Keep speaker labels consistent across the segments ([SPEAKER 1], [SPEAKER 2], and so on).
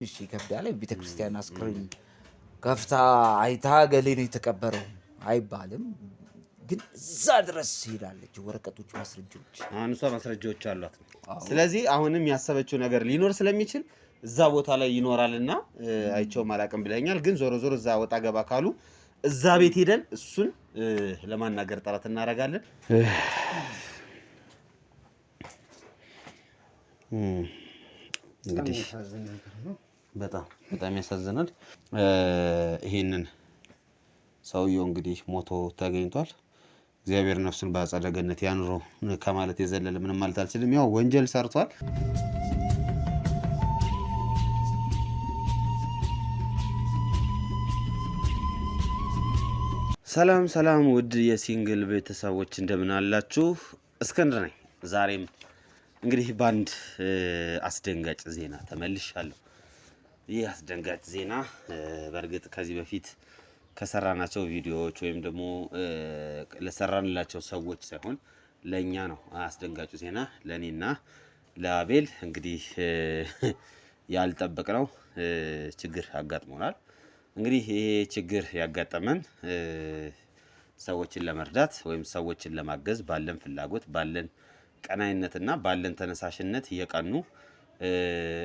[SPEAKER 1] እሺ ይከብዳል። ቤተክርስቲያን አስክሬን ከፍታ አይታ ገሌ ነው የተቀበረው አይባልም። ግን እዛ ድረስ ሄዳለች። ወረቀቶች፣ ማስረጃዎች
[SPEAKER 2] አሁን እሷ ማስረጃዎች አሏት። ስለዚህ አሁንም ያሰበችው ነገር ሊኖር ስለሚችል እዛ ቦታ ላይ ይኖራልና አይቼው ማላቀም ብለኛል። ግን ዞሮ ዞሮ እዛ ወጣ ገባ ካሉ እዛ ቤት ሄደን እሱን ለማናገር ጥረት እናደርጋለን። እንግዲህ በጣም ያሳዝናል። ይሄንን ሰውየው እንግዲህ ሞቶ ተገኝቷል። እግዚአብሔር ነፍሱን በአጸደ ገነት ያኑረው ከማለት የዘለለ ምንም ማለት አልችልም። ያው ወንጀል ሰርቷል። ሰላም ሰላም፣ ውድ የሲንግል ቤተሰቦች እንደምን አላችሁ? እስክንድር ነኝ። ዛሬም እንግዲህ በአንድ አስደንጋጭ ዜና ተመልሻለሁ። ይህ አስደንጋጭ ዜና በእርግጥ ከዚህ በፊት ከሰራናቸው ቪዲዮዎች ወይም ደግሞ ለሰራንላቸው ሰዎች ሳይሆን ለእኛ ነው። አስደንጋጩ ዜና ለእኔና ለአቤል እንግዲህ ያልጠበቅነው ችግር አጋጥሞናል። እንግዲህ ይሄ ችግር ያጋጠመን ሰዎችን ለመርዳት ወይም ሰዎችን ለማገዝ ባለን ፍላጎት ባለን ቀናይነትና ባለን ተነሳሽነት የቀኑ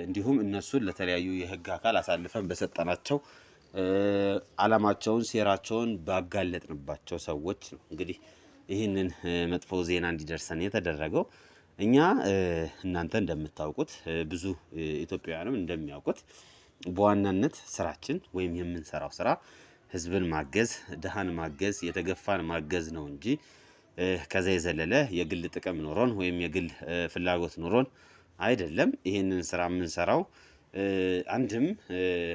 [SPEAKER 2] እንዲሁም እነሱን ለተለያዩ የህግ አካል አሳልፈን በሰጠናቸው አላማቸውን ሴራቸውን ባጋለጥንባቸው ሰዎች ነው እንግዲህ ይህንን መጥፎ ዜና እንዲደርሰን የተደረገው። እኛ እናንተ እንደምታውቁት ብዙ ኢትዮጵያውያንም እንደሚያውቁት በዋናነት ስራችን ወይም የምንሰራው ስራ ህዝብን ማገዝ፣ ድሃን ማገዝ፣ የተገፋን ማገዝ ነው እንጂ ከዛ የዘለለ የግል ጥቅም ኖሮን ወይም የግል ፍላጎት ኖሮን አይደለም። ይህንን ስራ የምንሰራው አንድም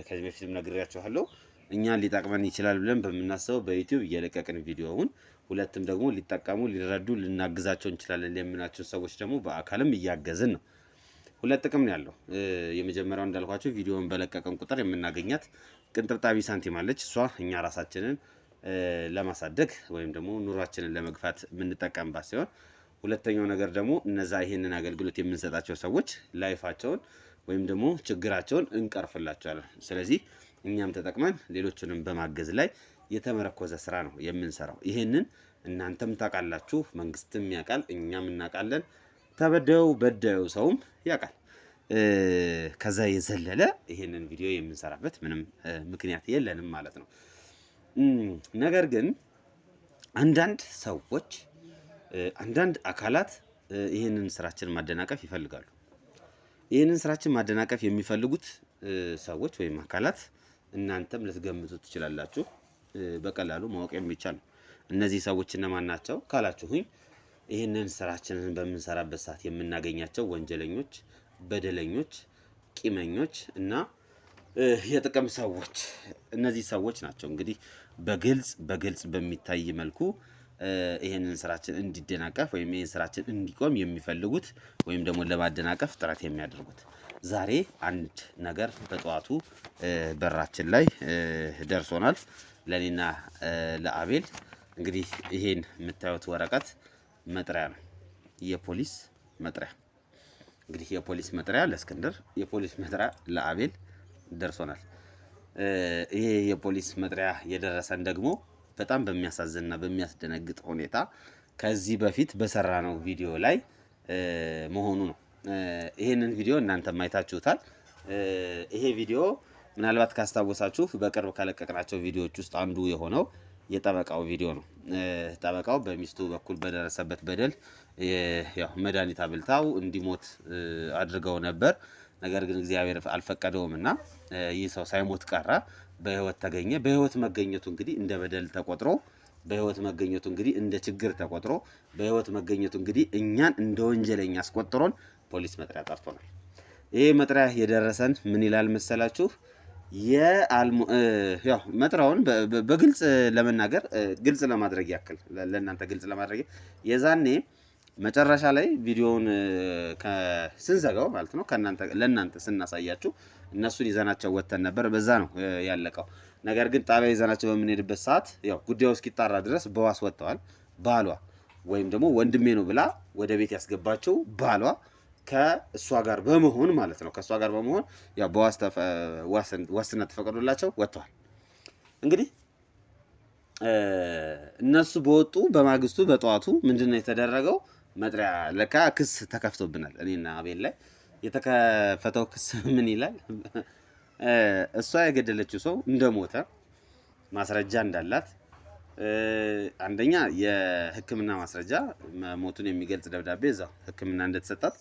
[SPEAKER 2] ከዚህ በፊትም ነግሬያችኋለሁ እኛን ሊጠቅመን ይችላል ብለን በምናስበው በዩቲዩብ እየለቀቅን ቪዲዮውን፣ ሁለትም ደግሞ ሊጠቀሙ ሊረዱ ልናግዛቸው እንችላለን የምናቸው ሰዎች ደግሞ በአካልም እያገዝን ነው። ሁለት ጥቅም ነው ያለው። የመጀመሪያው እንዳልኳችሁ ቪዲዮውን በለቀቀን ቁጥር የምናገኛት ቅንጥብጣቢ ሳንቲም አለች። እሷ እኛ ራሳችንን ለማሳደግ ወይም ደግሞ ኑሯችንን ለመግፋት የምንጠቀምባት ሲሆን፣ ሁለተኛው ነገር ደግሞ እነዛ ይሄንን አገልግሎት የምንሰጣቸው ሰዎች ላይፋቸውን ወይም ደግሞ ችግራቸውን እንቀርፍላቸዋለን። ስለዚህ እኛም ተጠቅመን ሌሎችንም በማገዝ ላይ የተመረኮዘ ስራ ነው የምንሰራው። ይሄንን እናንተም ታውቃላችሁ፣ መንግስትም ያውቃል፣ እኛም እናውቃለን፣ ተበደዩ በደዩ ሰውም ያውቃል። ከዛ የዘለለ ይሄንን ቪዲዮ የምንሰራበት ምንም ምክንያት የለንም ማለት ነው። ነገር ግን አንዳንድ ሰዎች አንዳንድ አካላት ይህንን ስራችን ማደናቀፍ ይፈልጋሉ። ይህንን ስራችን ማደናቀፍ የሚፈልጉት ሰዎች ወይም አካላት እናንተም ልትገምቱ ትችላላችሁ። በቀላሉ ማወቅ የሚቻል ነው። እነዚህ ሰዎች እነማን ናቸው ካላችሁኝ፣ ይህንን ስራችንን በምንሰራበት ሰዓት የምናገኛቸው ወንጀለኞች፣ በደለኞች፣ ቂመኞች እና የጥቅም ሰዎች፣ እነዚህ ሰዎች ናቸው እንግዲህ በግልጽ በሚታይ መልኩ ይሄንን ስራችን እንዲደናቀፍ ወይም ይሄን ስራችን እንዲቆም የሚፈልጉት ወይም ደግሞ ለማደናቀፍ ጥረት የሚያደርጉት። ዛሬ አንድ ነገር በጠዋቱ በራችን ላይ ደርሶናል፣ ለኔና ለአቤል። እንግዲህ ይሄን የምታዩት ወረቀት መጥሪያ ነው፣ የፖሊስ መጥሪያ። እንግዲህ የፖሊስ መጥሪያ ለእስክንድር፣ የፖሊስ መጥሪያ ለአቤል ደርሶናል። ይሄ የፖሊስ መጥሪያ የደረሰን ደግሞ በጣም በሚያሳዝንና በሚያስደነግጥ ሁኔታ ከዚህ በፊት በሰራነው ቪዲዮ ላይ መሆኑ ነው። ይሄንን ቪዲዮ እናንተም አይታችሁታል። ይሄ ቪዲዮ ምናልባት ካስታወሳችሁ በቅርብ ከለቀቅናቸው ቪዲዮዎች ውስጥ አንዱ የሆነው የጠበቃው ቪዲዮ ነው። ጠበቃው በሚስቱ በኩል በደረሰበት በደል ያው መድኃኒት አብልታው እንዲሞት አድርገው ነበር። ነገር ግን እግዚአብሔር አልፈቀደውም እና ይህ ሰው ሳይሞት ቀረ፣ በህይወት ተገኘ። በህይወት መገኘቱ እንግዲህ እንደ በደል ተቆጥሮ፣ በህይወት መገኘቱ እንግዲህ እንደ ችግር ተቆጥሮ፣ በህይወት መገኘቱ እንግዲህ እኛን እንደ ወንጀለኛ አስቆጥሮን ፖሊስ መጥሪያ ጠርቶናል። ይሄ መጥሪያ የደረሰን ምን ይላል መሰላችሁ? ያው መጥሪያውን በግልጽ ለመናገር ግልጽ ለማድረግ ያክል ለእናንተ ግልጽ ለማድረግ የዛኔ መጨረሻ ላይ ቪዲዮውን ስንዘጋው ማለት ነው ለእናንተ ስናሳያችሁ እነሱን ይዘናቸው ወተን ነበር። በዛ ነው ያለቀው። ነገር ግን ጣቢያ ይዘናቸው በምንሄድበት ሰዓት ያው ጉዳዩ እስኪጣራ ድረስ በዋስ ወጥተዋል። ባሏ ወይም ደግሞ ወንድሜ ነው ብላ ወደ ቤት ያስገባቸው ባሏ ከእሷ ጋር በመሆን ማለት ነው። ከእሷ ጋር በመሆን ያው ዋስትና ተፈቅዶላቸው ወጥተዋል። እንግዲህ እነሱ በወጡ በማግስቱ በጠዋቱ ምንድነው የተደረገው? መጥሪያ ለካ ክስ ተከፍቶብናል። እኔና አቤል ላይ የተከፈተው ክስ ምን ይላል? እሷ የገደለችው ሰው እንደሞተ ማስረጃ እንዳላት፣ አንደኛ የሕክምና ማስረጃ ሞቱን የሚገልጽ ደብዳቤ እዛው ሕክምና እንደተሰጣት፣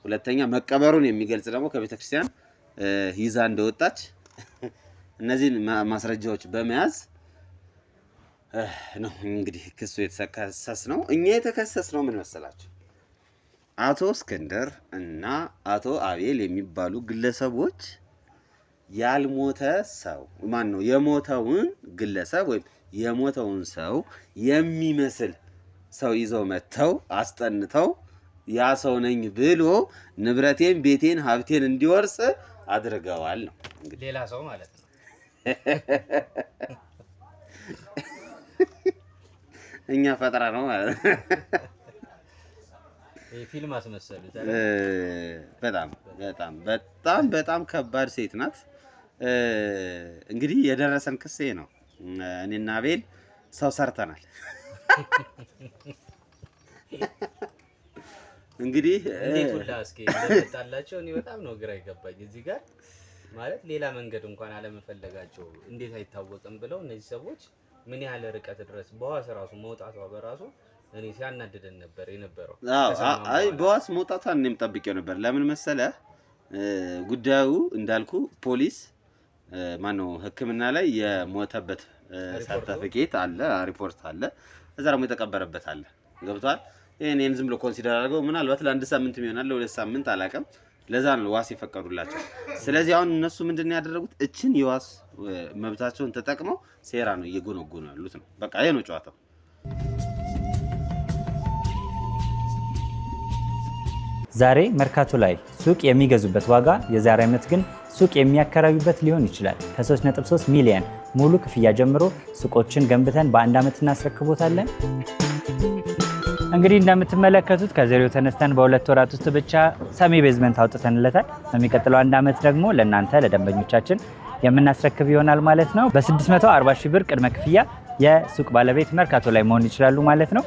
[SPEAKER 2] ሁለተኛ መቀበሩን የሚገልጽ ደግሞ ከቤተክርስቲያን ይዛ እንደወጣች እነዚህን ማስረጃዎች በመያዝ ነው እንግዲህ ክሱ የተከሰስ ነው። እኛ የተከሰስ ነው ምን መሰላችሁ? አቶ እስክንድር እና አቶ አቤል የሚባሉ ግለሰቦች ያልሞተ ሰው ማን ነው የሞተውን ግለሰብ ወይም የሞተውን ሰው የሚመስል ሰው ይዘው መጥተው አስጠንተው ያ ሰው ነኝ ብሎ ንብረቴን፣ ቤቴን፣ ሀብቴን እንዲወርስ አድርገዋል ነው እንግዲህ
[SPEAKER 3] ሌላ ሰው ማለት ነው።
[SPEAKER 2] እኛ ፈጠራ ነው ማለት ነው።
[SPEAKER 3] ፊልም አስመሰሉት።
[SPEAKER 2] በጣም በጣም በጣም በጣም ከባድ ሴት ናት። እንግዲህ የደረሰን ክስ ነው። እኔና አቤል ሰው ሰርተናል። እንግዲህ
[SPEAKER 3] እንዴት ሁላ እስኪ እንደመጣላቸው እኔ በጣም ነው ግራ ይገባኝ። እዚህ ጋር ማለት ሌላ መንገድ እንኳን አለመፈለጋቸው እንዴት አይታወቅም ብለው እነዚህ ሰዎች ምን ያህል ርቀት ድረስ በዋስ ራሱ መውጣቷ በራሱ እኔ ሲያናድደን ነበር የነበረው።
[SPEAKER 2] አይ በዋስ መውጣቷን እኔም ጠብቄው ነበር። ለምን መሰለ ጉዳዩ እንዳልኩ ፖሊስ ማነው ሕክምና ላይ የሞተበት ሰርተፊኬት አለ፣ ሪፖርት አለ፣ እዛ ደግሞ የተቀበረበት አለ። ገብቷል። ይሄን ዝም ብሎ ኮንሲደር አድርገው ምናልባት ለአንድ ሳምንት ይሆናል ለሁለት ሳምንት አላውቅም። ለዛ ነው ዋስ የፈቀዱላቸው። ስለዚህ አሁን እነሱ ምንድነው ያደረጉት? እችን የዋስ መብታቸውን ተጠቅመው ሴራ ነው እየጎነጎኑ ያሉት ነው። በቃ ይሄ ነው ጨዋታው።
[SPEAKER 4] ዛሬ መርካቶ ላይ ሱቅ የሚገዙበት ዋጋ የዛሬ ዓመት ግን ሱቅ የሚያከራዩበት ሊሆን ይችላል። ከ3.3 ሚሊዮን ሙሉ ክፍያ ጀምሮ ሱቆችን ገንብተን በአንድ ዓመት እናስረክቦታለን። እንግዲህ እንደምትመለከቱት ከዜሮ ተነስተን በሁለት ወራት ውስጥ ብቻ ሰሚ ቤዝመንት አውጥተንለታል። በሚቀጥለው አንድ ዓመት ደግሞ ለእናንተ ለደንበኞቻችን የምናስረክብ ይሆናል ማለት ነው። በ640 ሺህ ብር ቅድመ ክፍያ የሱቅ ባለቤት መርካቶ ላይ መሆን ይችላሉ ማለት ነው።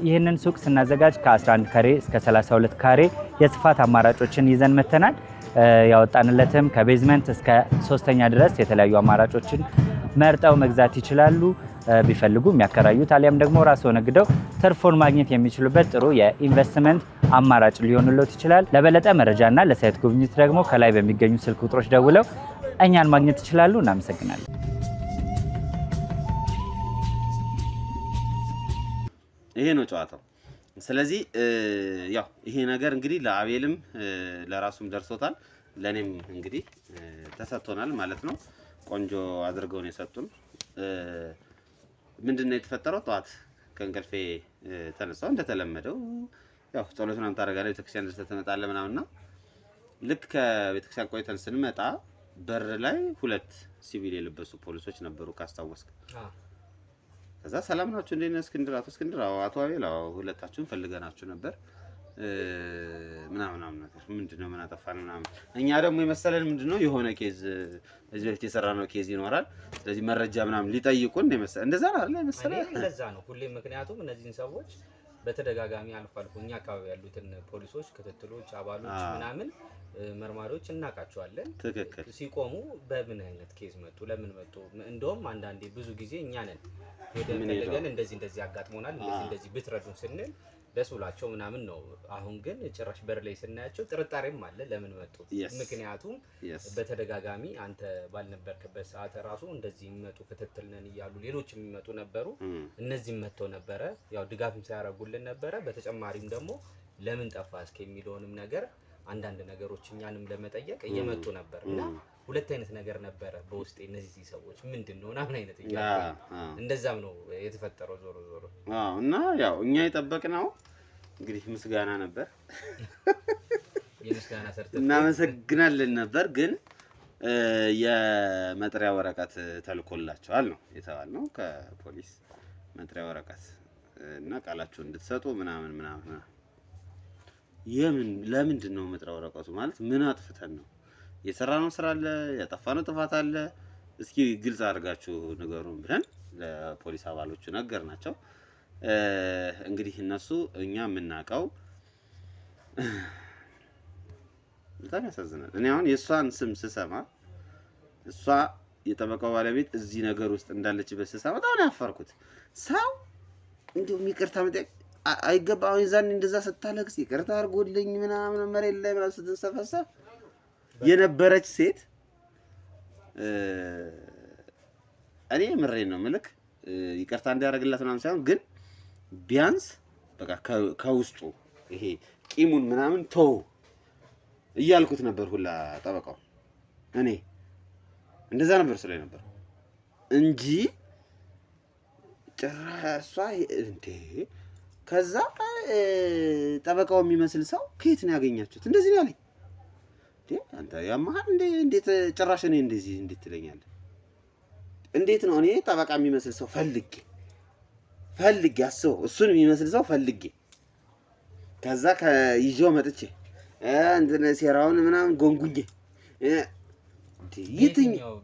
[SPEAKER 4] ይህንን ሱቅ ስናዘጋጅ ከ11 ካሬ እስከ 32 ካሬ የስፋት አማራጮችን ይዘን መተናል። ያወጣንለትም ከቤዝመንት እስከ ሶስተኛ ድረስ የተለያዩ አማራጮችን መርጠው መግዛት ይችላሉ። ቢፈልጉ የሚያከራዩት አሊያም ደግሞ ራስዎ ነግደው ትርፎን ማግኘት የሚችሉበት ጥሩ የኢንቨስትመንት አማራጭ ሊሆንልዎት ይችላል። ለበለጠ መረጃና ለሳይት ጉብኝት ደግሞ ከላይ በሚገኙ ስልክ ቁጥሮች ደውለው እኛን ማግኘት ይችላሉ። እናመሰግናለን።
[SPEAKER 2] ይሄ ነው ጨዋታው። ስለዚህ ያው ይሄ ነገር እንግዲህ ለአቤልም ለራሱም ደርሶታል፣ ለኔም እንግዲህ ተሰጥቶናል ማለት ነው። ቆንጆ አድርገው ነው የሰጡን። ምንድነው የተፈጠረው? ጠዋት ከእንቅልፌ ተነሳው እንደተለመደው ያው ጸሎት ምናምን ታደርጋለህ፣ ቤተክርስቲያን ድረስ ትመጣለህ ምናምንና ልክ ከቤተክርስቲያን ቆይተን ስንመጣ በር ላይ ሁለት ሲቪል የለበሱ ፖሊሶች ነበሩ ካስታወስክ። ከዛ ሰላም ናችሁ እንዴ? እስክንድር አቶ እስክንድር አቶ አቤል ሁለታችሁን ፈልገናችሁ ነበር ምናምን ነገር ምንድነው ምን አጠፋን ምናምን። እኛ ደግሞ የመሰለን ምንድነው የሆነ ኬዝ እዚህ በፊት የሰራነው ኬዝ ይኖራል፣ ስለዚህ መረጃ ምናምን ሊጠይቁን የመሰለ እንደዛ አይደል የመሰለ
[SPEAKER 3] እንደዛ ነው ሁሌም። ምክንያቱም እነዚህን ሰዎች በተደጋጋሚ አልፎ እንኛ አካባቢ ያሉትን ፖሊሶች፣ ክትትሎች፣ አባሎች ምናምን መርማሪዎች እናውቃቸዋለን።
[SPEAKER 2] ትክክል ሲቆሙ
[SPEAKER 3] በምን አይነት ኬዝ መጡ፣ ለምን መጡ። እንደውም አንዳንዴ ብዙ ጊዜ እኛ ነን ሄደን እንደዚህ አጋጥሞናል እንደዚህ ብትረዱን ስንል ደስ ብሏቸው ምናምን ነው። አሁን ግን ጭራሽ በር ላይ ስናያቸው ጥርጣሬም አለ ለምን መጡ። ምክንያቱም በተደጋጋሚ አንተ ባልነበርክበት ሰዓት ራሱ እንደዚህ የሚመጡ ክትትል ነን እያሉ ሌሎች የሚመጡ ነበሩ። እነዚህም መጥተው ነበረ፣ ያው ድጋፍም ሲያደርጉልን ነበረ። በተጨማሪም ደግሞ ለምን ጠፋ እስከ የሚለውንም ነገር አንዳንድ ነገሮች እኛንም ለመጠየቅ እየመጡ ነበር እና ሁለት አይነት ነገር ነበረ በውስጤ። እነዚህ ሰዎች ምንድነው ምናምን አይነት እንደዛም ነው የተፈጠረው ዞሮ ዞሮ
[SPEAKER 2] እና ያው እኛ የጠበቅነው እንግዲህ ምስጋና ነበር
[SPEAKER 3] የምስጋና ሰርተን
[SPEAKER 2] እናመሰግናለን ነበር። ግን የመጥሪያ ወረቀት ተልኮላቸዋል ነው የተባልነው ከፖሊስ መጥሪያ ወረቀት እና ቃላችሁን እንድትሰጡ ምናምን ለምንድን ነው የምጥረው ወረቀቱ? ማለት ምን አጥፍተን ነው? የሰራነው ስራ አለ፣ ያጠፋነው ጥፋት አለ፣ እስኪ ግልጽ አድርጋችሁ ንገሩን ብለን ለፖሊስ አባሎቹ ነገርናቸው። እንግዲህ እነሱ እኛ የምናውቀው በጣም ያሳዝናል። እኔ አሁን የእሷን ስም ስሰማ እሷ የጠበቃው ባለቤት እዚህ ነገር ውስጥ እንዳለችበት ስሰማ በጣም ነው ያፈርኩት። ሰው እንዲሁም ይቅርታ መጠየቅ አይገባም። የዛኔ እንደዛ ስታለቅስ ይቅርታ አድርጎልኝ ምናምን መሬት ላይ ምናምን ስትንሰፈሰፍ የነበረች ሴት እኔ ምሬን ነው ምልክ ይቅርታ እንዲያደርግላት ምናምን ሳይሆን ግን ቢያንስ በቃ ከውስጡ ይሄ ቂሙን ምናምን ተው እያልኩት ነበር ሁላ ጠበቃው። እኔ እንደዛ ነበር ስለ ነበር እንጂ ጭራሷ እንዴ ከዛ ጠበቃው የሚመስል ሰው ከየት ነው ያገኛችሁት? እንደዚህ ነው ያለኝ። አንተ ያማህ እንዴት ጭራሽ እኔ እንደዚህ እንዴት ትለኛለህ? እንዴት ነው እኔ ጠበቃ የሚመስል ሰው ፈልጌ አስበው፣ እሱን የሚመስል ሰው ፈልጌ ከዛ ይዤው መጥቼ እንትን ሴራውን ምናምን ጎንጉኜ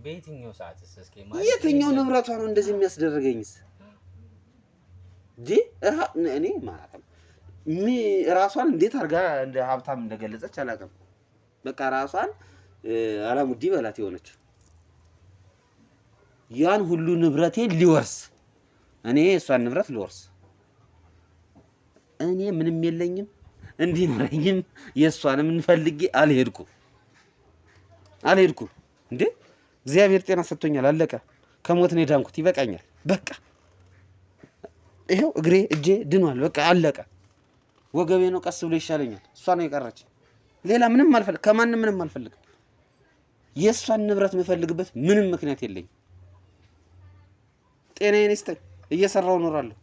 [SPEAKER 3] በየትኛው ሰዓትስ እስኪ
[SPEAKER 2] የትኛው ንብረቷ ነው እንደዚህ የሚያስደርገኝስ? እኔ ማለት ነው ራሷን እንዴት አድርጋ እንደ ሀብታም እንደገለጸች አላውቅም። በቃ ራሷን አላሙዲ በላት የሆነችው ያን ሁሉ ንብረቴን ሊወርስ እኔ እሷን ንብረት ልወርስ እኔ ምንም የለኝም እንዲኖረኝም የእሷንም እንፈልጌ አልሄድኩም እንዴ እግዚአብሔር ጤና ሰጥቶኛል። አለቀ። ከሞት ነው የዳንኩት። ይበቃኛል። በቃ ይሄው እግሬ እጄ ድኗል። በቃ አለቀ። ወገቤ ነው ቀስ ብሎ ይሻለኛል። እሷ ነው የቀረች። ሌላ ምንም አልፈልግ፣ ከማንም ምንም አልፈልግም። የእሷን ንብረት የምፈልግበት ምንም ምክንያት የለኝም። ጤናዬን ይስጠኝ፣ እየሰራው እኖራለሁ።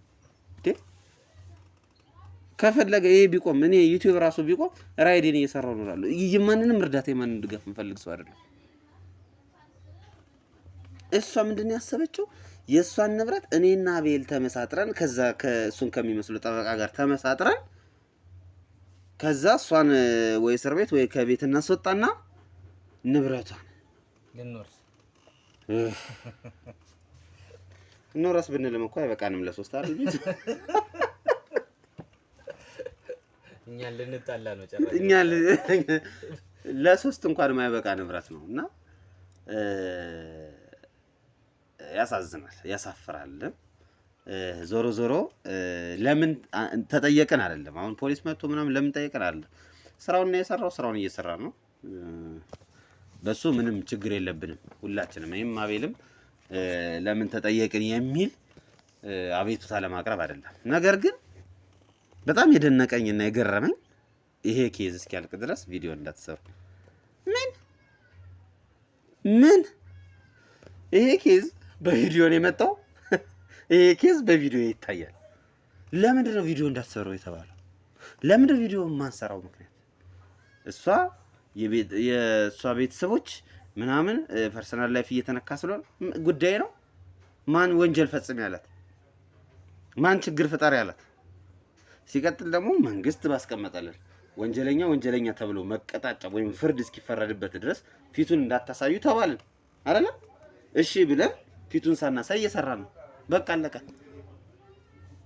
[SPEAKER 2] ከፈለገ ይሄ ቢቆም እኔ ዩቲዩብ ራሱ ቢቆም ራይዴን እየሰራው እኖራለሁ። የማንንም እርዳታ የማንንም ድጋፍ የምፈልግ ሰው አይደለም። እሷ ምንድነው ያሰበችው? የእሷን ንብረት እኔና አቤል ተመሳጥረን ከዛ ከእሱን ከሚመስሉ ጠበቃ ጋር ተመሳጥረን ከዛ እሷን ወይ እስር ቤት ወይ ከቤት እናስወጣና ንብረቷን እንወርስ ብንልም እኮ አይበቃንም ለሶስት አይደል?
[SPEAKER 3] እኛ ልንጣላ ነው ጨራሽ።
[SPEAKER 2] እኛ ለሶስት እንኳን የማይበቃ ንብረት ነው እና ያሳዝናል፣ ያሳፍራል። ዞሮ ዞሮ ለምን ተጠየቀን አይደለም። አሁን ፖሊስ መጥቶ ምናምን ለምን ጠየቀን አይደለም። ስራውን ነው የሰራው፣ ስራውን እየሰራ ነው። በሱ ምንም ችግር የለብንም ሁላችንም። እኔም አቤልም ለምን ተጠየቅን የሚል አቤቱታ ለማቅረብ አይደለም። ነገር ግን በጣም የደነቀኝና የገረመኝ ይሄ ኬዝ እስኪያልቅ ድረስ ቪዲዮ እንዳትሰሩ። ምን ይሄ ኬዝ በቪዲዮ ነው የመጣው? ይሄ ኬዝ በቪዲዮ ይታያል። ለምንድን ነው ቪዲዮ እንዳትሰሩ የተባለው? ለምንድን ነው ቪዲዮ የማንሰራው ምክንያት? እሷ የእሷ ቤተሰቦች ምናምን ፐርሰናል ላይፍ እየተነካ ስለሆነ ጉዳይ ነው። ማን ወንጀል ፈጽም ያላት? ማን ችግር ፍጠር ያላት? ሲቀጥል ደግሞ መንግስት ባስቀመጠልን ወንጀለኛ ተብሎ መቀጣጫ ወይም ፍርድ እስኪፈረድበት ድረስ ፊቱን እንዳታሳዩ ተባልን አይደለ? እሺ ብለን ፊቱን ሳናሳይ እየሰራ ነው። በቃ አለቀ።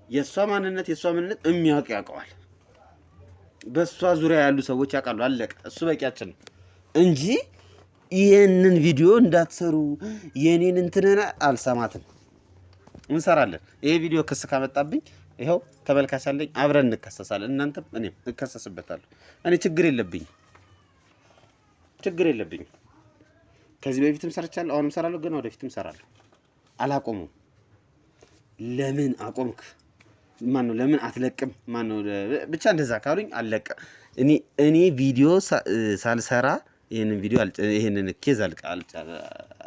[SPEAKER 2] የእሷ ምንነት የሚያውቅ ያውቀዋል። በእሷ ዙሪያ ያሉ ሰዎች ያውቃሉ። አለቀ። እሱ በቂያችን ነው እንጂ ይህንን ቪዲዮ እንዳትሰሩ የኔን እንትነና አልሰማትም። እንሰራለን። ይሄ ቪዲዮ ክስ ካመጣብኝ ይኸው ተመልካች አለኝ፣ አብረን እንከሰሳለን። እናንተም እኔም እከሰስበታለሁ። እኔ ችግር የለብኝም። ከዚህ በፊትም ሰርቻለሁ፣ አሁንም እሰራለሁ፣ ግን ወደፊትም እሰራለሁ። አላቆሙም። ለምን አቆምክ? ማነው ለምን አትለቅም? ማነው ብቻ እንደዛ ካሉኝ አለቀ። እኔ ቪዲዮ ሳልሰራ ይሄንን ኬዝ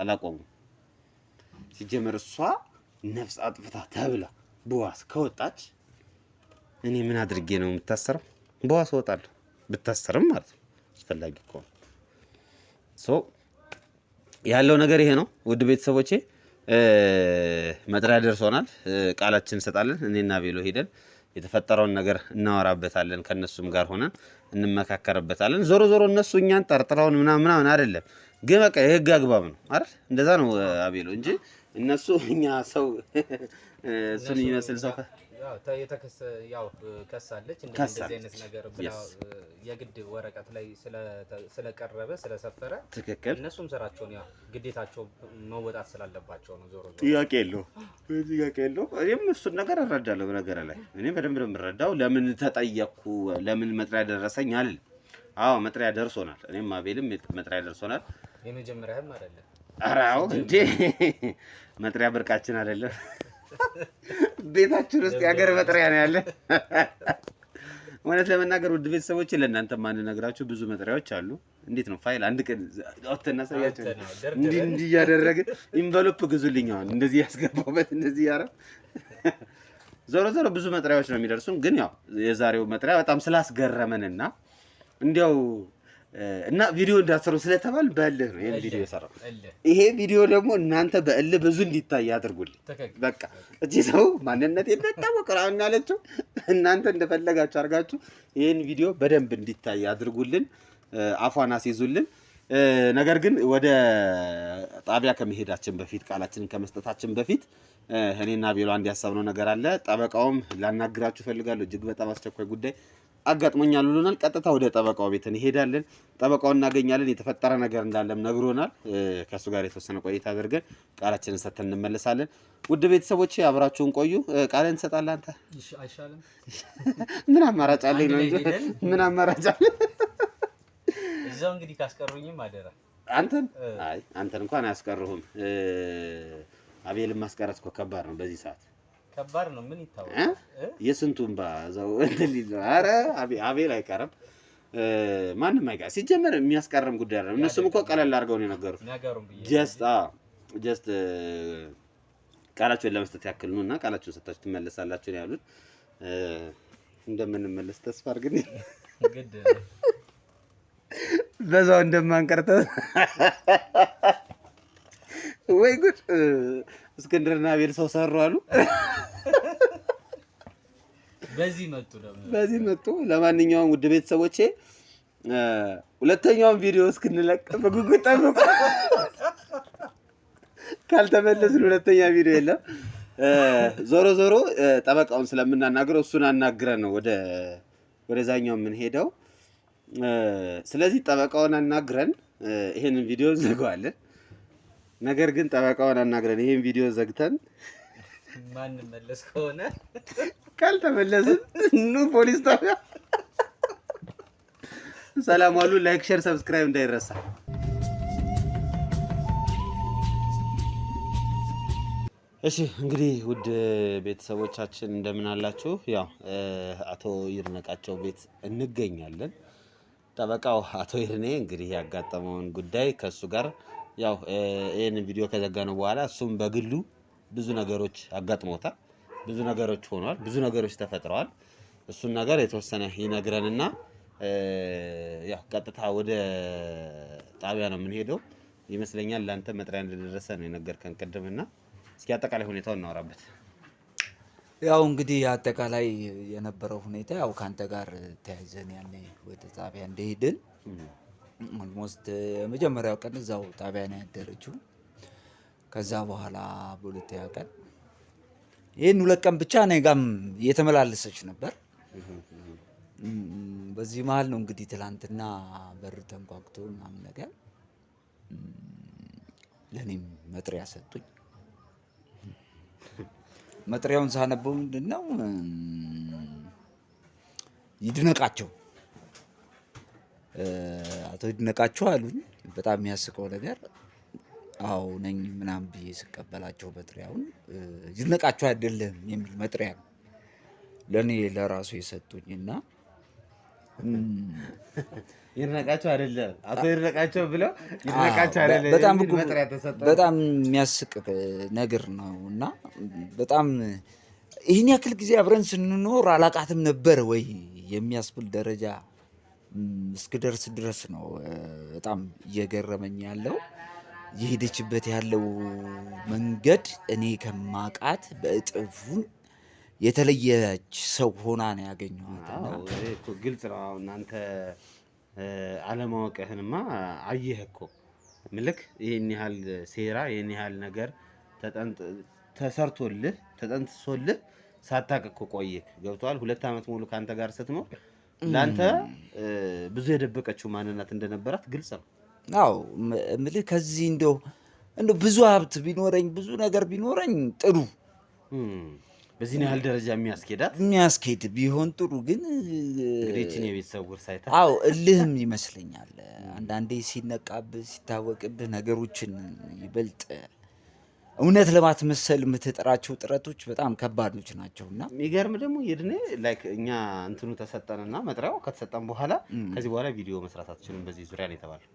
[SPEAKER 2] አላቆሙም። ሲጀመር እሷ ነፍስ አጥፍታ ተብላ በዋስ ከወጣች እኔ ምን አድርጌ ነው የምታሰረው? በዋስ እወጣለሁ፣ ብታሰርም ማለት ነው አስፈላጊ ከሆነ። ያለው ነገር ይሄ ነው። ውድ ቤተሰቦቼ መጥሪያ ደርሶናል። ቃላችን እንሰጣለን። እኔና ቤሎ ሄደን የተፈጠረውን ነገር እናወራበታለን። ከነሱም ጋር ሆነን እንመካከርበታለን። ዞሮ ዞሮ እነሱ እኛን ጠርጥረውን ምናምን አይደለም፣ ግን በቃ የህግ አግባብ ነው አይደል? እንደዛ ነው አቤሎ እንጂ እነሱ እኛ ሰው እሱን ይመስል ሰው
[SPEAKER 3] ያው ከሳለች እንደዚህ አይነት ነገር ብላ የግድ ወረቀት ላይ ስለቀረበ ስለሰፈረ
[SPEAKER 2] ትክክል።
[SPEAKER 3] እነሱም ስራቸውን ያው ግዴታቸው መወጣት ስላለባቸው ነው። ዞሮ
[SPEAKER 2] ጥያቄ የለው። እኔም እሱን ነገር እረዳለሁ። በነገር ላይ እኔ በደንብ ነው የምረዳው። ለምን ተጠየቅኩ፣ ለምን መጥሪያ ደረሰኝ አልል። አዎ መጥሪያ ደርሶናል። እኔም አቤልም መጥሪያ ደርሶናል።
[SPEAKER 3] የመጀመሪያም አይደለም።
[SPEAKER 2] ኧረ አዎ እንዴ መጥሪያ ብርቃችን አይደለም። ቤታችን ውስጥ የሀገር መጥሪያ ነው ያለ። እውነት ለመናገር ውድ ቤተሰቦች ለእናንተ ማንነግራችሁ ብዙ መጥሪያዎች አሉ። እንዴት ነው ፋይል አንድ ቀን አውጥተን እናሳያችሁ። እንዲህ እያደረግን ኢንቨሎፕ ግዙልኝ አሁን እንደዚህ ያስገባበት እንደዚህ ያረፍ። ዞሮ ዞሮ ብዙ መጥሪያዎች ነው የሚደርሱን። ግን ያው የዛሬው መጥሪያ በጣም ስላስገረመንና እንዲያው እና ቪዲዮ እንዳትሰሩ ስለተባል በእልህ ነው ይሄን ቪዲዮ የሰራው። ይሄ ቪዲዮ ደግሞ እናንተ በእልህ ብዙ እንዲታይ አድርጉልኝ። በቃ እቺ ሰው ማንነት የታወቀ ነው ያለችው፣ እናንተ እንደፈለጋችሁ አድርጋችሁ ይሄን ቪዲዮ በደንብ እንዲታይ አድርጉልን፣ አፏን አስይዙልን። ነገር ግን ወደ ጣቢያ ከመሄዳችን በፊት ቃላችንን ከመስጠታችን በፊት እኔና ቤሎ አንድ ያሳብነው ነገር አለ። ጠበቃውም ላናግራችሁ ፈልጋለሁ። እጅግ በጣም አስቸኳይ ጉዳይ አጋጥሞኛል ብሎናል። ቀጥታ ወደ ጠበቃው ቤት እንሄዳለን። ጠበቃውን እናገኛለን። የተፈጠረ ነገር እንዳለም ነግሮናል። ከእሱ ጋር የተወሰነ ቆይታ አድርገን ቃላችንን ሰጥተን እንመለሳለን። ውድ ቤተሰቦቼ አብራችሁን ቆዩ። ቃልን እንሰጣለን። አንተ
[SPEAKER 3] አይሻልም?
[SPEAKER 2] ምን አማራጭ አለኝ ነው እንጂ ምን አማራጭ አለ?
[SPEAKER 3] እዛው እንግዲህ ካስቀሩኝም አደራ
[SPEAKER 2] አንተን እንኳን አያስቀሩህም። አቤልን ማስቀረት እኮ ከባድ ነው በዚህ ሰዓት
[SPEAKER 3] ከባድ ነው። ምን ይታወቃል?
[SPEAKER 2] የስንቱን ባዛው እንትን ሊል ነው። ኧረ አቤል አይቀርም፣ ማንም አይቀርም። ሲጀመር የሚያስቀርም ጉዳይ አይደለም። እነሱም እኮ ቀለል አድርገው ነው የነገሩት። ጀስት ቃላቸውን ለመስጠት ያክል ነው እና ቃላቸውን ሰጥታችሁ ትመለሳላችሁ ነው ያሉት። እንደምንመለስ ተስፋ አድርገን
[SPEAKER 3] ግድ
[SPEAKER 2] በዛው እንደማንቀርተ ወይ ጉድ! እስክንድርና አቤል ሰው ሰሩ አሉ። በዚህ መጡ። ለማንኛውም ውድ ቤተሰቦቼ ሁለተኛውን ቪዲዮ እስክንለቅ በጉጉት ጠብቁ። ካልተመለስን ሁለተኛ ቪዲዮ የለም። ዞሮ ዞሮ ጠበቃውን ስለምናናግረው እሱን አናግረን ነው ወደዛኛው የምንሄደው። ስለዚህ ጠበቃውን አናግረን ይሄንን ቪዲዮ እንዘጋዋለን። ነገር ግን ጠበቃውን አናግረን ይሄን ቪዲዮ ዘግተን
[SPEAKER 3] ማንመለስ ከሆነ
[SPEAKER 2] ካልተመለስን ኑ ፖሊስ ጣቢያ። ሰላም ዋሉ። ላይክ፣ ሼር፣ ሰብስክራይብ እንዳይረሳ። እሺ እንግዲህ ውድ ቤተሰቦቻችን እንደምን አላችሁ? ያው አቶ ይድነቃቸው ቤት እንገኛለን። ጠበቃው አቶ ይርኔ እንግዲህ ያጋጠመውን ጉዳይ ከሱ ጋር ያው ይሄንን ቪዲዮ ከዘጋነው በኋላ እሱም በግሉ ብዙ ነገሮች አጋጥሞታል፣ ብዙ ነገሮች ሆኗል፣ ብዙ ነገሮች ተፈጥረዋል። እሱን ነገር የተወሰነ ይነግረንና ያው ቀጥታ ወደ ጣቢያ ነው የምንሄደው ይመስለኛል። ላንተ መጥሪያ እንደደረሰ ነው የነገርከን ቅድምና፣ እስኪ አጠቃላይ ሁኔታውን እናወራበት።
[SPEAKER 1] ያው እንግዲህ አጠቃላይ የነበረው ሁኔታ ያው ካንተ ጋር ተያይዘን ያኔ ወደ ጣቢያ እንደሄድን ኦልሞስት የመጀመሪያው ቀን እዛው ጣቢያ ነው ያደረችው። ከዛ በኋላ በሁለተኛ ቀን ይህን 2 ቀን ብቻ እኔ ጋርም እየተመላለሰች ነበር። በዚህ መሀል ነው እንግዲህ ትላንትና በር ተንኳኩቶ ምናምን ነገር ለእኔም መጥሪያ ሰጡኝ። መጥሪያውን ሳነበው ምንድን ነው ይድነቃቸው አቶ ይድነቃቸው አሉኝ። በጣም የሚያስቀው ነገር አዎ ነኝ ምናምን ብዬ ስቀበላቸው መጥሪያውን ይድነቃቸው አይደለም የሚል መጥሪያ ነው ለእኔ ለራሱ የሰጡኝና
[SPEAKER 2] ይድነቃቸው አይደለም አቶ ይድነቃቸው ብለው ይድነቃቸው አይደለም የሚል መጥሪያ ተሰጠው።
[SPEAKER 1] በጣም የሚያስቅ ነገር ነው እና በጣም ይህን ያክል ጊዜ አብረን ስንኖር አላቃትም ነበር ወይ የሚያስብል ደረጃ እስክደርስ ድረስ ነው በጣም እየገረመኝ ያለው። የሄደችበት ያለው መንገድ እኔ ከማቃት በእጥፉን የተለየች ሰው ሆና ነው ያገኘኋት።
[SPEAKER 2] ግልጽ ነው። እናንተ አለማወቅህንማ አየህ እኮ ምልክ ይህን ያህል ሴራ ይህን ያህል ነገር ተጠንስሶልህ ሳታውቅ እኮ ቆየህ። ገብቶሃል? 2 ዓመት ሙሉ ከአንተ ጋር ስትኖር ለአንተ ብዙ የደበቀችው ማንነት እንደነበራት ግልጽ ነው።
[SPEAKER 1] አዎ ምልህ ከዚህ እንደው ብዙ ሀብት ቢኖረኝ ብዙ ነገር ቢኖረኝ ጥሩ
[SPEAKER 2] በዚህ ያህል ደረጃ
[SPEAKER 1] የሚያስኬድ ቢሆን ጥሩ። ግን
[SPEAKER 2] እንግዲህ የቤተሰብ ውርስ አይተህ
[SPEAKER 1] አዎ እልህም ይመስለኛል አንዳንዴ ሲነቃብህ ሲታወቅብህ ነገሮችን ይበልጥ እውነት ለማስመሰል የምትጥራቸው ጥረቶች በጣም ከባዶች ናቸውና
[SPEAKER 2] የሚገርም ደግሞ የድኔ ላይክ እኛ እንትኑ ተሰጠንና መጥሪያው ከተሰጠን በኋላ ከዚህ በኋላ ቪዲዮ መስራት አትችልም በዚህ ዙሪያ ነው የተባለው።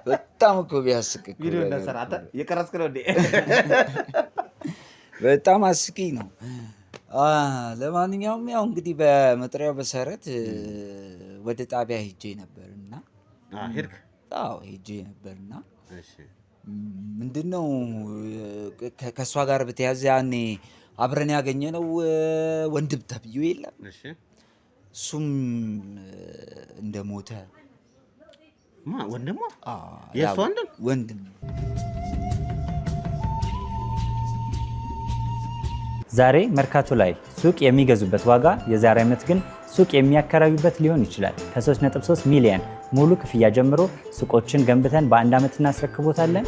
[SPEAKER 1] በጣም እኮ ቢያስቅ
[SPEAKER 2] ቪዲዮ እንደሰራ አንተ የቀረጽክ ነው እንዴ?
[SPEAKER 1] በጣም አስቂኝ ነው። ለማንኛውም ያው እንግዲህ በመጥሪያው መሰረት ወደ ጣቢያ ሄጄ ነበርና
[SPEAKER 2] ሄድክ?
[SPEAKER 1] አዎ ሄጄ ነበርና እሺ ምንድነው ከእሷ ጋር በተያያዘ ያኔ አብረን ያገኘነው ወንድም ተብዬው የለም? እሺ እሱም እንደሞተ
[SPEAKER 2] ወንድሟ? የእሷ
[SPEAKER 1] ወንድም
[SPEAKER 4] ዛሬ መርካቶ ላይ ሱቅ የሚገዙበት ዋጋ የዛሬ ዓመት ግን ሱቅ የሚያከራዩበት ሊሆን ይችላል። ከ3.3 ሚሊዮን ሙሉ ክፍያ ጀምሮ ሱቆችን ገንብተን በ1 ዓመት እናስረክቦታለን።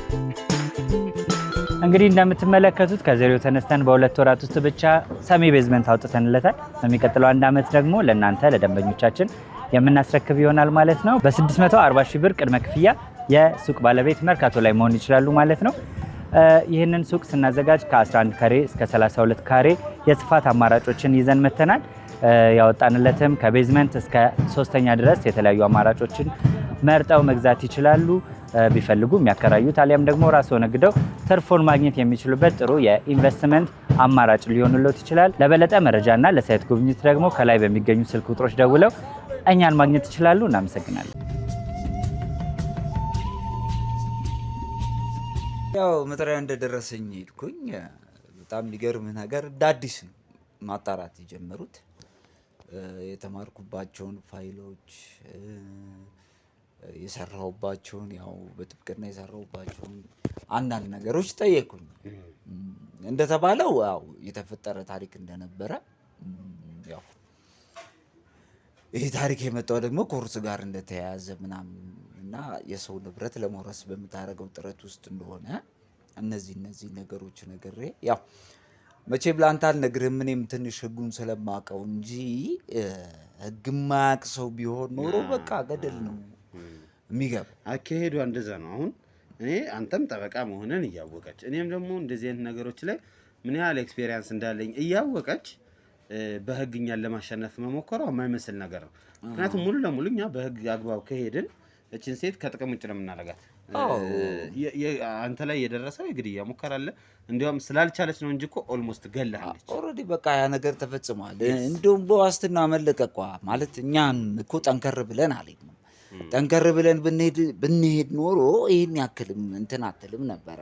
[SPEAKER 4] እንግዲህ እንደምትመለከቱት ከዜሮ ተነስተን በ2 ወራት ውስጥ ብቻ ሰሚ ቤዝመንት አውጥተንለታል። በሚቀጥለው 1 ዓመት ደግሞ ለእናንተ ለደንበኞቻችን የምናስረክብ ይሆናል ማለት ነው። በ640 ሺህ ብር ቅድመ ክፍያ የሱቅ ባለቤት መርካቶ ላይ መሆን ይችላሉ ማለት ነው። ይህንን ሱቅ ስናዘጋጅ ከ11 ካሬ እስከ 32 ካሬ የስፋት አማራጮችን ይዘን መተናል። ያወጣንለትም ከቤዝመንት እስከ 3ኛ ድረስ የተለያዩ አማራጮችን መርጠው መግዛት ይችላሉ። ቢፈልጉ የሚያከራዩት አሊያም ደግሞ ራስዎ ነግደው ትርፎን ማግኘት የሚችሉበት ጥሩ የኢንቨስትመንት አማራጭ ሊሆንልዎት ይችላል። ለበለጠ መረጃና ለሳይት ጉብኝት ደግሞ ከላይ በሚገኙ ስልክ ቁጥሮች ደውለው እኛን ማግኘት ይችላሉ። እናመሰግናለን።
[SPEAKER 1] ያው መጥሪያ እንደደረሰኝ ሄድኩኝ። በጣም የሚገርም ነገር እንደ አዲስ ነው ማጣራት የጀመሩት። የተማርኩባቸውን ፋይሎች የሰራሁባቸውን ያው በጥብቅና የሰራሁባቸውን አንዳንድ ነገሮች ጠየቁኝ። እንደተባለው ያው የተፈጠረ ታሪክ እንደነበረ ያው ይሄ ታሪክ የመጣው ደግሞ ከውርስ ጋር እንደተያያዘ ምናምን እና የሰው ንብረት ለመውረስ በምታደርገው ጥረት ውስጥ እንደሆነ እነዚህ ነገሮች ነግሬ ያው መቼም ላንተ አልነግርህም እኔም ትንሽ ህጉን ስለማውቀው እንጂ ህግ የማያውቅ ሰው ቢሆን ኖሮ በቃ ገደል ነው የሚገባ።
[SPEAKER 2] አካሄዷ እንደዛ ነው። አሁን እኔ አንተም ጠበቃ መሆንን እያወቀች እኔም ደግሞ እንደዚህ አይነት ነገሮች ላይ ምን ያህል ኤክስፔሪየንስ እንዳለኝ እያወቀች በህግ እኛን ለማሸነፍ መሞከሯ የማይመስል ነገር ነው። ምክንያቱም ሙሉ ለሙሉ እኛ በህግ አግባብ ከሄድን እችን ሴት ከጥቅም ውጭ ነው የምናደርጋት። አንተ ላይ የደረሰው የግድያ ሙከራ አለ። እንዲያውም ስላልቻለች ነው እንጂ እኮ ኦልሞስት ገላለች።
[SPEAKER 1] ኦልሬዲ በቃ ያ ነገር ተፈጽሟል። እንደውም በዋስትና መለቀቋ ማለት እኛን እኮ ጠንከር ብለን አልሄድንም። ጠንከር ብለን ብንሄድ ኖሮ ይህን ያክልም እንትን አትልም ነበረ።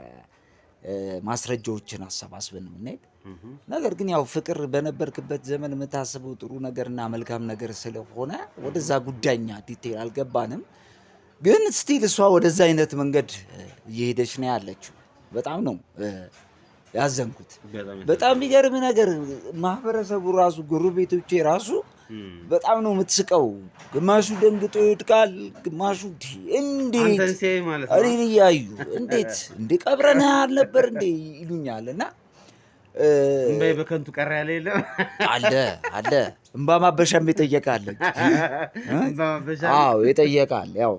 [SPEAKER 1] ማስረጃዎችን አሰባስበን የምንሄድ ነገር ግን ያው ፍቅር በነበርክበት ዘመን የምታስበው ጥሩ ነገርና መልካም ነገር ስለሆነ ወደዛ ጉዳይኛ ዲቴል አልገባንም። ግን ስቲል እሷ ወደዛ አይነት መንገድ እየሄደች ነው ያለችው። በጣም ነው ያዘንኩት። በጣም የሚገርም ነገር ማህበረሰቡ ራሱ ጎረቤቶቼ ራሱ በጣም ነው የምትስቀው። ግማሹ ደንግጦ ይወድቃል፣ ግማሹ እንዴት እኔን እያዩ እንዴት እንደ ቀብረንህ አልነበር እንዴ ይሉኛል። እና
[SPEAKER 2] እምባዬ በከንቱ ቀረ ያለ የለም
[SPEAKER 1] አለ እምባ ማበሻም ይጠየቃል። አዎ ይጠየቃል። ያው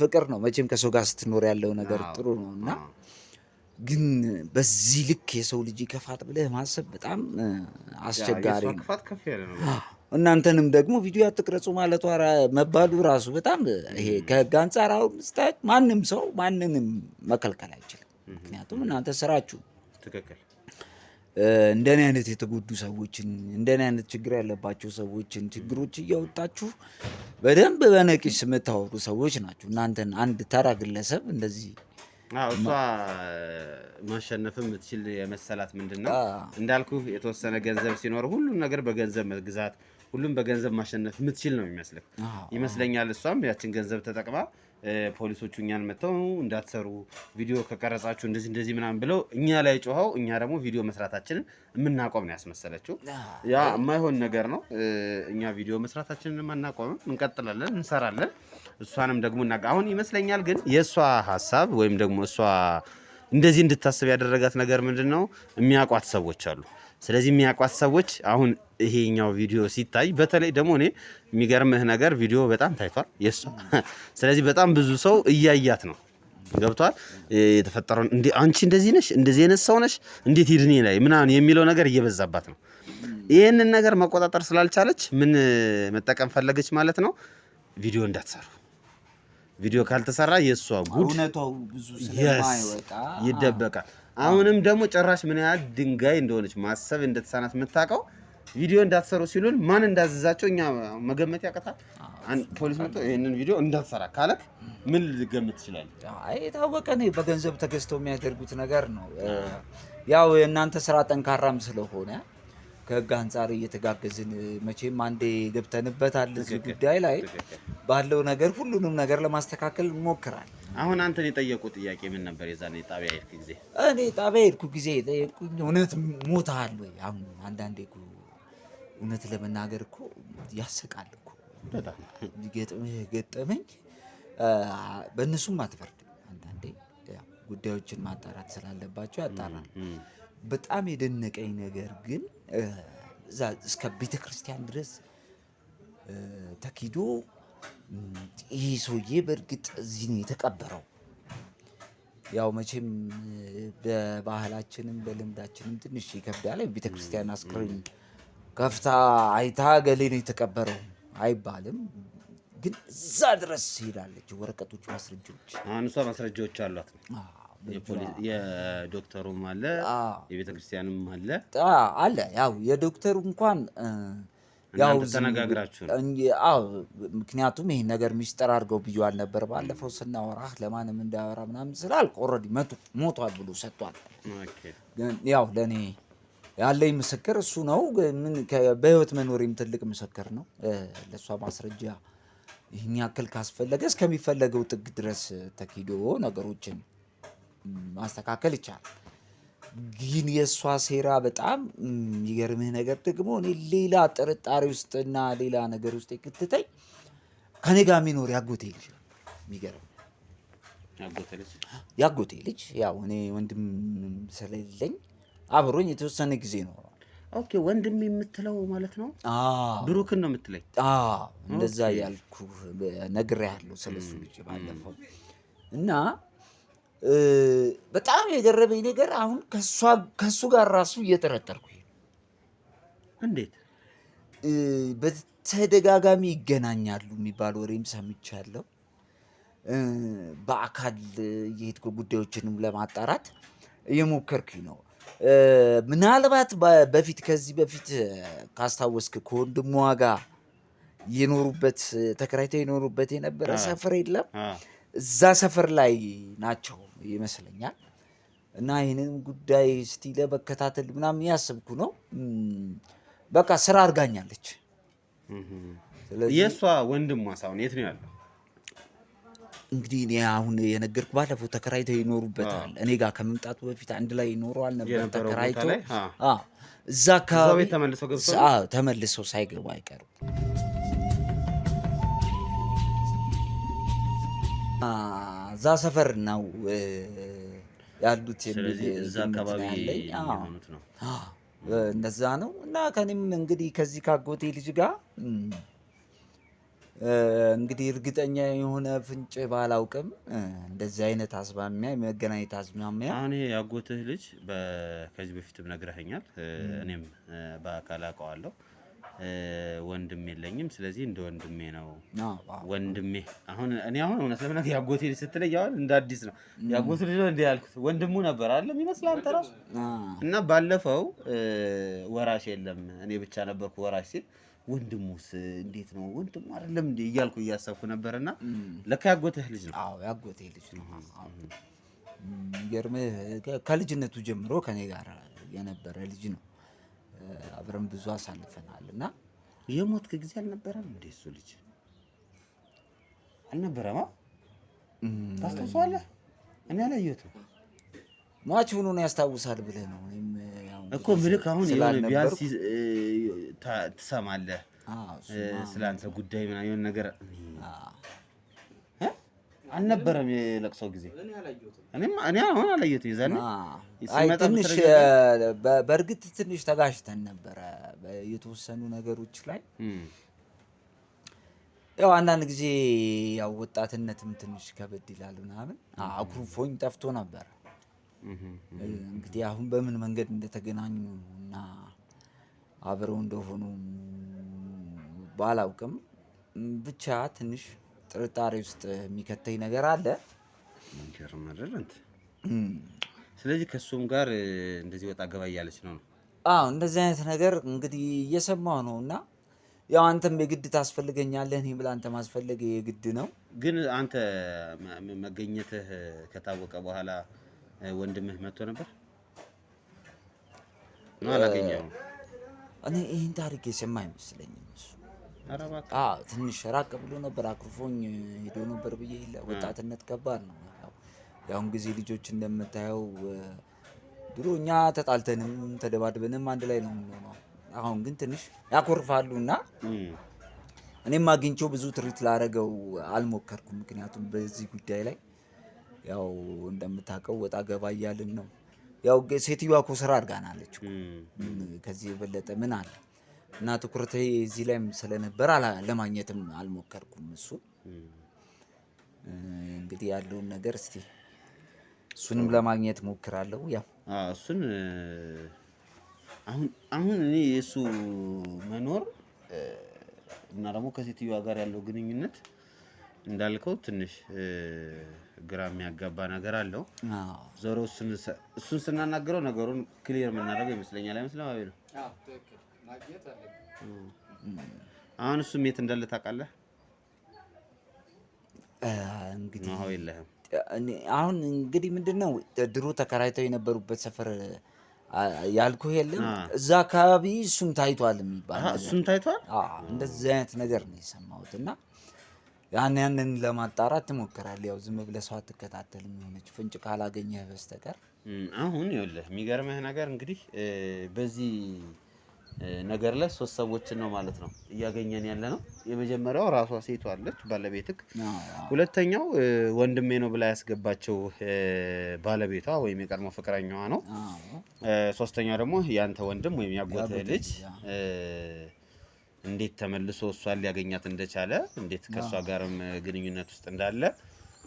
[SPEAKER 1] ፍቅር ነው መቼም ከሰው ጋር ስትኖር ያለው ነገር ጥሩ ነው። እና ግን በዚህ ልክ የሰው ልጅ ይከፋት ብለህ ማሰብ በጣም አስቸጋሪ ነው። እናንተንም ደግሞ ቪዲዮ አትቅረጹ ማለቷ መባሉ ራሱ በጣም ይሄ ከህግ አንጻር አሁን ስታዩት ማንም ሰው ማንንም መከልከል አይችልም። ምክንያቱም እናንተ ስራችሁ
[SPEAKER 2] ትክክል።
[SPEAKER 1] እንደኔ አይነት የተጎዱ ሰዎችን እንደኔ አይነት ችግር ያለባቸው ሰዎችን ችግሮች እያወጣችሁ በደንብ በነቂስ የምታወሩ ሰዎች ናችሁ። እናንተን አንድ ተራ ግለሰብ እንደዚህ
[SPEAKER 2] እሷ ማሸነፍም የምትችል የመሰላት ምንድነው እንዳልኩ የተወሰነ ገንዘብ ሲኖር ሁሉም ነገር በገንዘብ መግዛት ሁሉም በገንዘብ ማሸነፍ የምትችል ነው ይመስለኛል። እሷም ያችን ገንዘብ ተጠቅማ ፖሊሶቹ እኛን መተው እንዳትሰሩ ቪዲዮ ከቀረጻችሁ እንደዚህ ምናምን ብለው እኛ ላይ ጮኸው እኛ ደግሞ ቪዲዮ መስራታችንን የምናቆም ነው ያስመሰለችው። ያ የማይሆን ነገር ነው። እኛ ቪዲዮ መስራታችንን የማናቆምም እንቀጥላለን፣ እንሰራለን። እሷንም ደግሞ አሁን ይመስለኛል ግን የእሷ ሀሳብ ወይም ደግሞ እሷ እንደዚህ እንድታስብ ያደረጋት ነገር ምንድነው የሚያውቋት ሰዎች አሉ። ስለዚህ የሚያውቋት ሰዎች አሁን ይሄኛው ቪዲዮ ሲታይ በተለይ ደግሞ እኔ የሚገርምህ ነገር ቪዲዮ በጣም ታይቷል የሷ። ስለዚህ በጣም ብዙ ሰው እያያት ነው ገብቷል። የተፈጠረው እንዴ አንቺ እንደዚህ ነሽ እንደዚህ አይነት ሰው ነሽ እንዴት ይድኔ ላይ ምናምን የሚለው ነገር እየበዛባት ነው። ይሄንን ነገር መቆጣጠር ስላልቻለች ምን መጠቀም ፈለገች ማለት ነው ቪዲዮ እንዳትሰሩ። ቪዲዮ ካልተሰራ የሷ ጉድ
[SPEAKER 1] እውነታው ብዙ ስለማይወጣ
[SPEAKER 2] ይደበቃል። አሁንም ደግሞ ጭራሽ ምን ያህል ድንጋይ እንደሆነች ማሰብ እንደተሳናት የምታውቀው ቪዲዮ እንዳትሰሩ ሲሉን ማን እንዳዘዛቸው እኛ መገመት ያቀታል። ፖሊስ መጥቶ ይሄንን ቪዲዮ እንዳትሰራ ካለክ ምን ልገምት ይችላል?
[SPEAKER 1] አይ የታወቀ ነው፣ በገንዘብ ተገዝተው የሚያደርጉት ነገር ነው። ያው የእናንተ ስራ ጠንካራም ስለሆነ ከህግ አንጻር እየተጋገዝን መቼም አንዴ ገብተንበታል እዚህ ጉዳይ ላይ ባለው ነገር ሁሉንም ነገር ለማስተካከል እንሞክራለን።
[SPEAKER 2] አሁን አንተን የጠየቁ ጥያቄ ምን ነበር? የዛኔ ጣቢያ ሄድኩ ጊዜ
[SPEAKER 1] እኔ ጣቢያ ሄድኩ ጊዜ የጠየቁኝ እውነት ሞታል ወይ? አሁን አንዳንዴ እኮ እውነት ለመናገር እኮ ያስቃል እኮ
[SPEAKER 2] በጣም
[SPEAKER 1] ገጠመኝ። በእነሱም አትፈርድም። አንዳንዴ ጉዳዮችን ማጣራት ስላለባቸው ያጣራል። በጣም የደነቀኝ ነገር ግን እዛ እስከ ቤተክርስቲያን ድረስ ተኪዶ ይህ ሰውዬ በእርግጥ እዚህ ነው የተቀበረው። ያው መቼም በባህላችንም በልምዳችንም ትንሽ ይከብዳል። ቤተክርስቲያን አስክሬን ከፍታ አይታ ገሌ ነው የተቀበረው አይባልም። ግን እዛ ድረስ ሄዳለች። ወረቀቶች፣ ማስረጃዎች
[SPEAKER 2] አሁን እሷ ማስረጃዎች አሏት። የዶክተሩም አለ የቤተክርስቲያንም
[SPEAKER 1] አለ። ያው የዶክተሩ እንኳን ያው
[SPEAKER 2] ተነጋግራችሁ
[SPEAKER 1] ምክንያቱም ይሄን ነገር ሚስጥር አድርገው ብዬዋል ነበር ባለፈው ስናወራ ለማንም እንዳያወራ ምናምን ስላልኩ ኦልሬዲ ሞቷል ብሎ ሰጥቷል። ያው ለኔ ያለኝ ምስክር እሱ ነው። ምን በህይወት መኖሬም ትልቅ ምስክር ነው። ለሷ ማስረጃ ይህን ያክል ካስፈለገ እስከሚፈለገው ጥግ ድረስ ተኪዶ ነገሮችን ማስተካከል ይቻላል። ግን የእሷ ሴራ በጣም የሚገርምህ ነገር ደግሞ እኔ ሌላ ጥርጣሬ ውስጥና ሌላ ነገር ውስጥ የክትተኝ ከኔ ጋር የሚኖር ያጎቴ ልጅ ነው። የሚገርም ያጎቴ ልጅ ያው እኔ ወንድም ስለሌለኝ አብሮኝ የተወሰነ ጊዜ ነው።
[SPEAKER 2] ኦኬ ወንድም የምትለው ማለት ነው? ብሩክን ነው የምትለኝ?
[SPEAKER 1] እንደዛ ያልኩ ነግሬሃለሁ ስለሱ ልጅ ባለፈው። እና በጣም የገረመኝ ነገር አሁን ከሱ ጋር ራሱ እየጠረጠርኩ
[SPEAKER 2] እንዴት
[SPEAKER 1] በተደጋጋሚ ይገናኛሉ የሚባል ወሬም ሰምቻለሁ። በአካል እየሄድኩ ጉዳዮችንም ለማጣራት እየሞከርኩኝ ነው። ምናልባት ከዚህ በፊት ካስታወስክ ከወንድሟ ጋር የኖሩበት ተከራይተው የኖሩበት የነበረ ሰፈር የለም? እዛ ሰፈር ላይ ናቸው ይመስለኛል። እና ይህንን ጉዳይ እስቲ ለመከታተል ምናምን ያስብኩ ነው። በቃ ስራ አድርጋኛለች።
[SPEAKER 2] የእሷ ወንድሟ ሳይሆን የት ነው ያለው?
[SPEAKER 1] እንግዲህ እኔ አሁን የነገርኩ ባለፈው ተከራይተው ይኖሩበታል። እኔ ጋር ከመምጣቱ በፊት አንድ ላይ ይኖረዋል ነበር ተከራይተው። እዛ አካባቢ ተመልሰው ሳይገቡ አይቀሩም። እዛ ሰፈር ነው ያሉት የሚል
[SPEAKER 2] የሚሆኑት ነው።
[SPEAKER 1] እንደዛ ነው። እና ከኔም እንግዲህ ከዚህ ካጎቴ ልጅ ጋር እንግዲህ እርግጠኛ የሆነ ፍንጭ ባላውቅም እንደዚህ አይነት አዝማሚያ የመገናኘት አዝማሚያ
[SPEAKER 2] አሁን ይሄ ያጎትህ ልጅ ከዚህ በፊትም ነግረኸኛል። እኔም በአካል አውቀዋለሁ። ወንድም የለኝም። ስለዚህ እንደ ወንድሜ ነው ወንድሜ። አሁን እውነት ለምን ያጎቴ ልጅ ስትለኝ አሁን እንደ አዲስ ነው ያጎቱ ልጅ ነው እንደ ያልኩት ወንድሙ ነበር አይደለም ይመስላል አንተ ራሱ። እና ባለፈው ወራሽ የለም እኔ ብቻ ነበርኩ ወራሽ ሲል ወንድሙስ እንዴት ነው ወንድሙ አይደለም እንዴ እያልኩ እያሰብኩ ነበርና ለካ ያጎትህ ልጅ ነው።
[SPEAKER 1] ያጎቴ ልጅ ነው። የሚገርምህ ከልጅነቱ ጀምሮ ከኔ ጋር የነበረ ልጅ ነው። አብረን ብዙ አሳልፈናል እና
[SPEAKER 2] የሞትክ ጊዜ አልነበረም እንዴ? እሱ ልጅ አልነበረማ? ታስታውሰዋለህ? እኔ አላየሁትም።
[SPEAKER 1] ሟች ሆኖ ነው ያስታውሳል ብለህ ነው
[SPEAKER 2] እኮ ምልክ አሁን የሆነ ቢያንስ ትሰማለህ ስላንተ ጉዳይ ምናምን የሆነ ነገር አልነበረም። የለቅሶ ጊዜ እኔ አሁን አላየሁትም። ይዛኔ
[SPEAKER 1] ትንሽ በእርግጥ ትንሽ ተጋጭተን ነበረ የተወሰኑ ነገሮች ላይ። ያው አንዳንድ ጊዜ ያው ወጣትነትም ትንሽ ከበድ ይላል ምናምን አኩርፎኝ ጠፍቶ ነበር። እንግዲህ አሁን በምን መንገድ እንደተገናኙ እና አብረው እንደሆኑ ባላውቅም ብቻ ትንሽ ጥርጣሬ ውስጥ የሚከተኝ ነገር አለ።
[SPEAKER 2] መንገርም አይደል እንት ስለዚህ ከሱም ጋር እንደዚህ ወጣ ገባ እያለች ነው።
[SPEAKER 1] አዎ እንደዚህ አይነት ነገር እንግዲህ እየሰማሁ ነው እና ያው አንተም የግድ ታስፈልገኛለህ፣ እኔም ለአንተ ማስፈለግ የግድ ነው።
[SPEAKER 2] ግን አንተ መገኘትህ ከታወቀ በኋላ ወንድምህ መጥቶ ነበር ነው? አላገኘኸውም?
[SPEAKER 1] እኔ ይህን ታሪክ የሰማ አይመስለኝም እሱ። ትንሽ ራቅ ብሎ ነበር፣ አኩርፎኝ ሄዶ ነበር ብዬ የለ። ወጣትነት ከባድ ነው። ያሁን ጊዜ ልጆች እንደምታየው ድሮ እኛ ተጣልተንም ተደባድበንም አንድ ላይ ነው የምንሆነው። አሁን ግን ትንሽ ያኮርፋሉ እና እኔም አግኝቼው ብዙ ትሪት ላደርገው አልሞከርኩም። ምክንያቱም በዚህ ጉዳይ ላይ ያው እንደምታውቀው ወጣ ገባ እያልን ነው። ያው ሴትዮዋ እኮ ስራ አድርጋናለች። ከዚህ የበለጠ ምን አለ? እና ትኩረቴ እዚህ ላይም ስለነበር ለማግኘትም አልሞከርኩም። እሱ እንግዲህ ያለውን ነገር እስቲ እሱንም ለማግኘት ሞክራለሁ። ያው
[SPEAKER 2] እሱን አሁን እኔ የእሱ መኖር እና ደግሞ ከሴትዮዋ ጋር ያለው ግንኙነት እንዳልከው ትንሽ ግራ የሚያጋባ ነገር አለው። ዞሮ እሱን ስናናገረው ነገሩን ክሊር የምናደርገው ይመስለኛል። አይመስልም? አቤት ነው። አሁን እሱም የት እንዳለ ታውቃለህ?
[SPEAKER 1] እንግዲህ
[SPEAKER 2] አሁን
[SPEAKER 1] እንግዲህ ምንድነው ድሮ ተከራይተው የነበሩበት ሰፈር ያልኩህ የለም? እዛ አካባቢ እሱም ታይቷል የሚባል ነገር።
[SPEAKER 2] እሱም ታይቷል?
[SPEAKER 1] እንደዚህ አይነት ነገር ነው የሰማሁት እና ያንን ለማጣራት ትሞክራለህ። ያው ዝም ብለህ ሰው አትከታተልም፣ የሆነች ፍንጭ ካላገኘህ በስተቀር።
[SPEAKER 2] አሁን ይኸውልህ የሚገርምህ ነገር እንግዲህ በዚህ ነገር ላይ 3 ሰዎችን ነው ማለት ነው እያገኘን ያለ ነው። የመጀመሪያው ራሷ ሴቷ አለች ባለቤትክ። ሁለተኛው ወንድሜ ነው ብላ ያስገባቸው ባለቤቷ ወይም የቀድሞ ፍቅረኛዋ ነው። ሶስተኛው ደግሞ ያንተ ወንድም ወይም ያጎትህ ልጅ እንዴት ተመልሶ እሷን ሊያገኛት እንደቻለ፣ እንዴት ከእሷ ጋርም ግንኙነት ውስጥ እንዳለ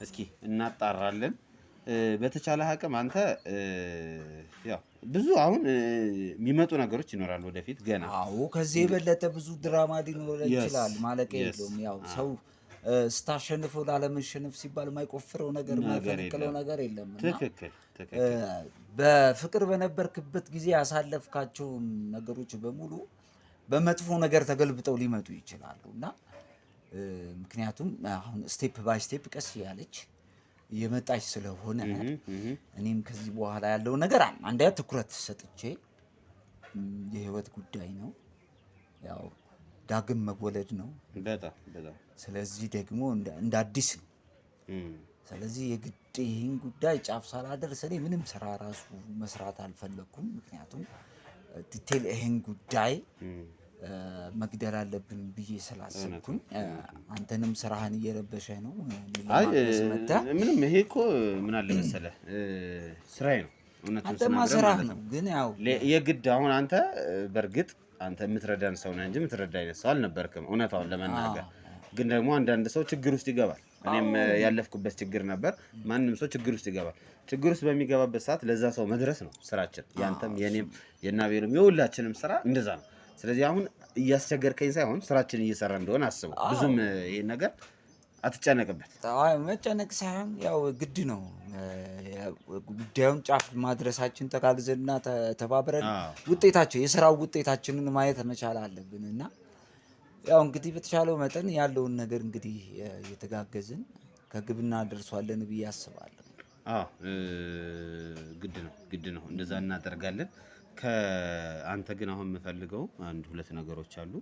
[SPEAKER 2] እስኪ እናጣራለን። በተቻለ አቅም አንተ ያው ብዙ አሁን የሚመጡ ነገሮች ይኖራሉ ወደፊት ገና።
[SPEAKER 1] ከዚህ የበለጠ ብዙ ድራማ ሊኖር ይችላል፣ ማለቂያ የለውም። ያው ሰው ስታሸንፈው ላለመሸነፍ ሲባል የማይቆፍረው ነገር የማይፈነቅለው ነገር የለም።
[SPEAKER 2] ትክክል።
[SPEAKER 1] በፍቅር በነበርክበት ጊዜ ያሳለፍካቸው ነገሮች በሙሉ በመጥፎ ነገር ተገልብጠው ሊመጡ ይችላሉ እና ምክንያቱም አሁን ስቴፕ ባይ ስቴፕ ቀስ ያለች እየመጣች ስለሆነ እኔም ከዚህ በኋላ ያለው ነገር አንደኛ ትኩረት ሰጥቼ የህይወት ጉዳይ ነው፣ ያው ዳግም መወለድ ነው
[SPEAKER 2] በጣም።
[SPEAKER 1] ስለዚህ ደግሞ እንደ አዲስ ነው። ስለዚህ የግድ ይህን ጉዳይ ጫፍ ሳላደርስ እኔ ምንም ስራ ራሱ መስራት አልፈለኩም። ምክንያቱም ዲቴል ይህን ጉዳይ መግደል አለብን ብዬ ስላሰብኩኝ አንተንም ስራህን እየረበሸ ነው።
[SPEAKER 2] ምንም ይሄ እኮ ምን አለ መሰለህ ስራዬ ነው፣
[SPEAKER 1] አንተማ ስራህ ነው። ግን ያው
[SPEAKER 2] የግድ አሁን አንተ በእርግጥ አንተ የምትረዳን ሰው ነህ እንጂ የምትረዳ አይነት ሰው አልነበርክም፣ እውነታውን ለመናገር። ግን ደግሞ አንዳንድ ሰው ችግር ውስጥ ይገባል። እኔም ያለፍኩበት ችግር ነበር። ማንም ሰው ችግር ውስጥ ይገባል። ችግር ውስጥ በሚገባበት ሰዓት ለዛ ሰው መድረስ ነው ስራችን። ያንተም የኔም የናቤልም የሁላችንም ስራ እንደዛ ነው። ስለዚህ አሁን እያስቸገርከኝ ሳይሆን ስራችን እየሰራ እንደሆነ አስበው። ብዙም ይሄን ነገር አትጨነቅበት።
[SPEAKER 1] መጨነቅ ሳይሆን ያው ግድ ነው ጉዳዩን ጫፍ ማድረሳችን ተጋግዘንና ተባብረን ውጤታችን የስራው ውጤታችንን ማየት መቻል አለብን እና ያው እንግዲህ በተቻለው መጠን ያለውን ነገር እንግዲህ እየተጋገዝን ከግብ እናደርሷለን ብዬ አስባለሁ።
[SPEAKER 2] ግድ ነው እንደዛ እናደርጋለን። ከአንተ ግን አሁን የምፈልገው አንድ ሁለት ነገሮች አሉ።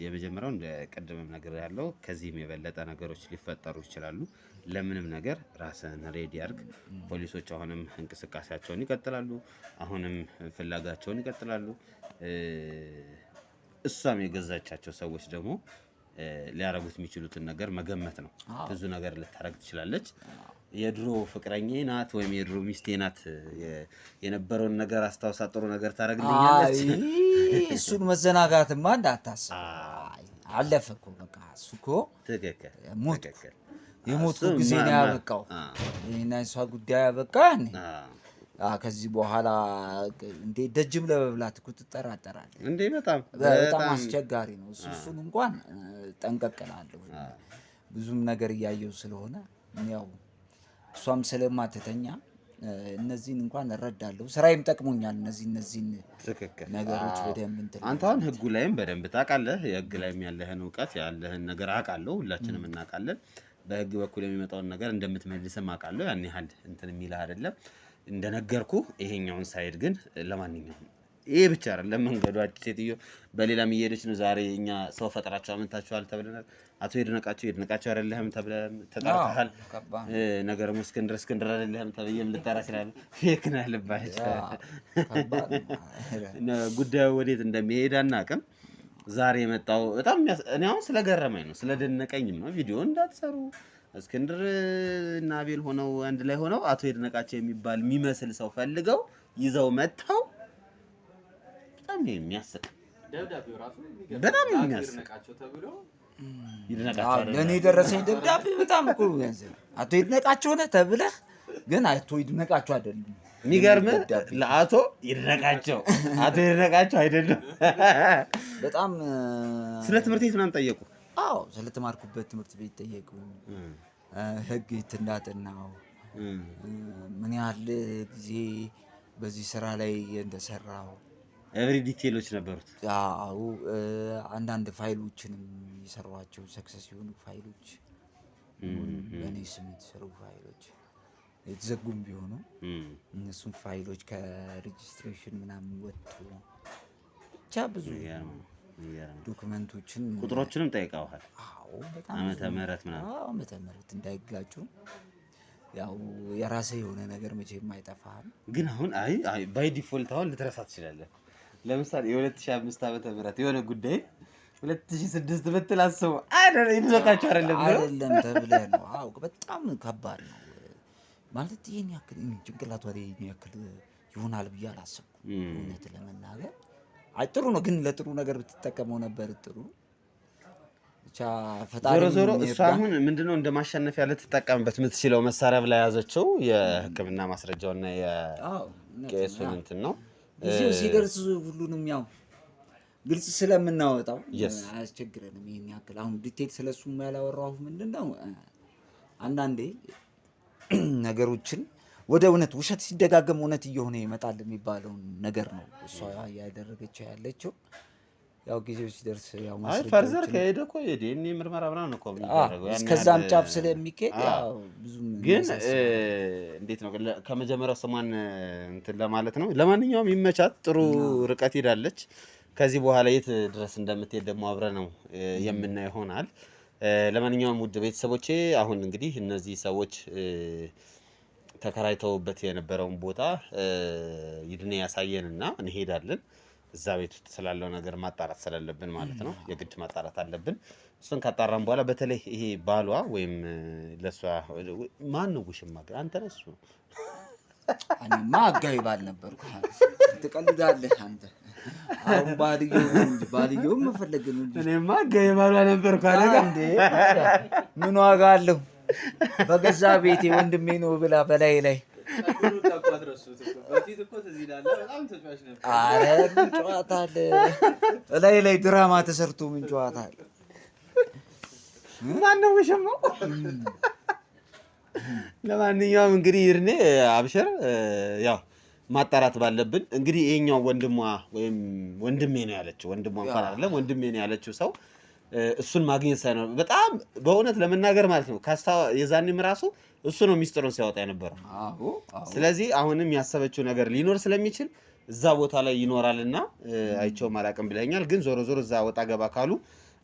[SPEAKER 2] የመጀመሪያው እንደ ቀደመም ነገር ያለው ከዚህም የበለጠ ነገሮች ሊፈጠሩ ይችላሉ። ለምንም ነገር ራስህን ሬዲ አድርግ። ፖሊሶች አሁንም እንቅስቃሴያቸውን ይቀጥላሉ፣ አሁንም ፍላጋቸውን ይቀጥላሉ። እሷም የገዛቻቸው ሰዎች ደግሞ ሊያረጉት የሚችሉትን ነገር መገመት ነው። ብዙ ነገር ልታረግ ትችላለች። የድሮ ፍቅረኛ ናት ወይም የድሮ ሚስቴ ናት የነበረውን ነገር አስታውሳ ጥሩ ነገር ታረግልኛለች።
[SPEAKER 1] እሱን መዘናጋትማ እንዳታስብ። አለፈ እኮ በቃ እሱ እኮ
[SPEAKER 2] ትክክል
[SPEAKER 1] የሞቱ ጊዜ ነው ያበቃው። ይሄና እሷ ጉዳይ ያበቃ። ከዚህ በኋላ እንዴ ደጅም ለመብላት እኮ ትጠራጠራለህ
[SPEAKER 2] እንዴ? በጣም
[SPEAKER 1] አስቸጋሪ ነው። እሱን እንኳን ጠንቀቅላለሁ። ብዙም ነገር እያየው ስለሆነ ያው እሷም ስለማትተኛ እነዚህን እንኳን እረዳለሁ። ስራዬም ጠቅሞኛል። እነዚህን ነገሮች በደንብ እንትን
[SPEAKER 2] አንተ አሁን ህጉ ላይም በደንብ ታውቃለህ። የህግ ላይም ያለህን እውቀት ያለህን ነገር አውቃለሁ። ሁላችንም እናውቃለን። በህግ በኩል የሚመጣውን ነገር እንደምትመልስም አውቃለሁ። ያን ያህል እንትን የሚልህ አይደለም። እንደነገርኩ ይሄኛውን ሳይድ ግን ለማንኛውም ይሄ ብቻ አይደለም መንገዷ። ሴትዮ በሌላም እየሄደች ነው። ዛሬ እኛ ሰው ፈጥራቸው አምንታችኋል ተብለናል። አቶ ይድነቃቸው አይደለህም ተብለን ተጠርተሃል። ነገር ነው እስክንድር አይደለህም ተብዬም ልጠራ ይችላል። ፌክ ነህ ልባቸው ጉዳዩ ወዴት እንደሚሄድ አናውቅም። ዛሬ የመጣው በጣም እኔ አሁን ስለገረመኝ ነው ስለደነቀኝም ነው። ቪዲዮ እንዳትሰሩ እስክንድር እና አቤል ሆነው አንድ ላይ ሆነው አቶ ይድነቃቸው የሚባል የሚመስል ሰው ፈልገው ይዘው መጥተው በጣም የሚያስቅ
[SPEAKER 3] ደብዳቤው ራሱ
[SPEAKER 2] በጣም የሚያስቅ
[SPEAKER 1] ይድነቃቸው ለኔ የደረሰኝ ደብዳቤ በጣም እኮ ያንዘል። አቶ ይድነቃቸው ነህ ተብለህ ግን አቶ ይድነቃቸው አይደለም።
[SPEAKER 2] የሚገርም ለአቶ ይድነቃቸው አይደለም።
[SPEAKER 1] በጣም
[SPEAKER 2] ስለ ትምህርት ቤት ምናምን ጠየቁ።
[SPEAKER 1] ስለተማርኩበት ትምህርት ቤት ጠየቁ። ህግ እንዳጠናው ምን ያህል ጊዜ በዚህ ስራ ላይ እንደሰራው
[SPEAKER 2] ኤቭሪ ዲቴሎች ነበሩት።
[SPEAKER 1] አንዳንድ ፋይሎችንም የሰሯቸው ሰክሰስ የሆኑ ፋይሎች በእኔ ስም የተሰሩ ፋይሎች የተዘጉም ቢሆኑ እነሱም ፋይሎች ከሬጅስትሬሽን ምናምን ወጡ። ብቻ ብዙ ዶክመንቶችን
[SPEAKER 2] ቁጥሮችንም ጠይቀዋል።
[SPEAKER 1] በጣም
[SPEAKER 2] ዓመተ ምህረት ምናምን
[SPEAKER 1] ዓመተ ምህረት እንዳይጋጩ ያው የራስህ የሆነ ነገር መቼም አይጠፋህም።
[SPEAKER 2] ግን አሁን አይ ባይ ዲፎልት አሁን ልትረሳ ትችላለህ። ለምሳሌ የ2005 ዓመተ ምህረት የሆነ ጉዳይ 2006 ብትል አስበው ይድነቃቸው አይደለም
[SPEAKER 1] ተብለህ ነው። በጣም ከባድ ነው ማለት ይሄን ያክል ጭንቅላቷ ላይ ይሄን ያክል ይሆናል ብዬ አላሰብኩም እውነት ለመናገር። ጥሩ ነው ግን ለጥሩ ነገር ብትጠቀመው ነበር ጥሩ። ብቻ ፈጣሪ
[SPEAKER 2] ዞሮ እሱ አሁን ምንድነው እንደማሸነፊያ ልትጠቀምበት የምትችለው መሳሪያ ብላ ያዘችው የሕክምና ማስረጃውና የቄሱን እንትን ነው።
[SPEAKER 1] እዚሁ ሲደርስ ሁሉንም ያው ግልጽ ስለምናወጣው አያስቸግረንም ይሄን ያክል። አሁን ዲቴል ስለሱም ያላወራሁ ምንድነው አንዳንዴ ነገሮችን ወደ እውነት ውሸት ሲደጋገም እውነት እየሆነ ይመጣል የሚባለውን ነገር ነው እሷ ያደረገችው ያለችው። ያው ጊዜው ሲደርስ ያው
[SPEAKER 2] ፈርዘር ከሄደ እኮ የዲኤንኤ ምርመራ ምናምን እኮ የሚደረገው
[SPEAKER 1] እስከዛም ጫፍ ስለሚካሄድ ያው ብዙም
[SPEAKER 2] ግን እንዴት ነው ከመጀመሪያው ስሟን እንትን ለማለት ነው። ለማንኛውም ይመቻት፣ ጥሩ ርቀት ሄዳለች። ከዚህ በኋላ የት ድረስ እንደምትሄድ ደግሞ አብረን ነው የምናየው ይሆናል። ለማንኛውም ውድ ቤተሰቦቼ አሁን እንግዲህ እነዚህ ሰዎች ተከራይተውበት የነበረውን ቦታ ይድኔ ያሳየንና እንሄዳለን። እዛ ቤት ውስጥ ስላለው ነገር ማጣራት ስላለብን ማለት ነው የግድ ማጣራት አለብን። እሱን ካጣራን በኋላ በተለይ ይሄ ባሏ ወይም ለሷ ማን ነው ውሽማ አንተ ነህ እሱ
[SPEAKER 1] እኔማ አጋቢ ባል ነበርኩ። ትቀልዳለህ አንተ። አሁን ባልየው መፈለግ ነው እንጂ
[SPEAKER 2] እኔማ አጋቢ ባሏ ነበርኩ አለ እንዴ።
[SPEAKER 1] ምን ዋጋ አለው? በገዛ ቤቴ ወንድሜ ነው ብላ በላይ ላይ ኧረ ምን ጨዋታ አለ? እላይ ላይ ድራማ ተሰርቶ ምን ጨዋታ አለ?
[SPEAKER 2] ማነው ውሽማው? ለማንኛውም እንግዲህ ይድኔ አብሽር፣ ያው ማጣራት ባለብን እንግዲህ ይሄኛው ወንድሟ ወይም ወንድሜ ነው ያለችው፣ ወንድሟ እንኳን አይደለም ወንድሜ ነው ያለችው ሰው እሱን ማግኘት ሳይኖር በጣም በእውነት ለመናገር ማለት ነው የዛኔም ራሱ እሱ ነው ሚስጥሩን ሲያወጣ የነበረው። ስለዚህ አሁንም ያሰበችው ነገር ሊኖር ስለሚችል እዛ ቦታ ላይ ይኖራልና አይቼውም አላውቅም ብለኛል። ግን ዞሮ ዞሮ እዛ ወጣ ገባ ካሉ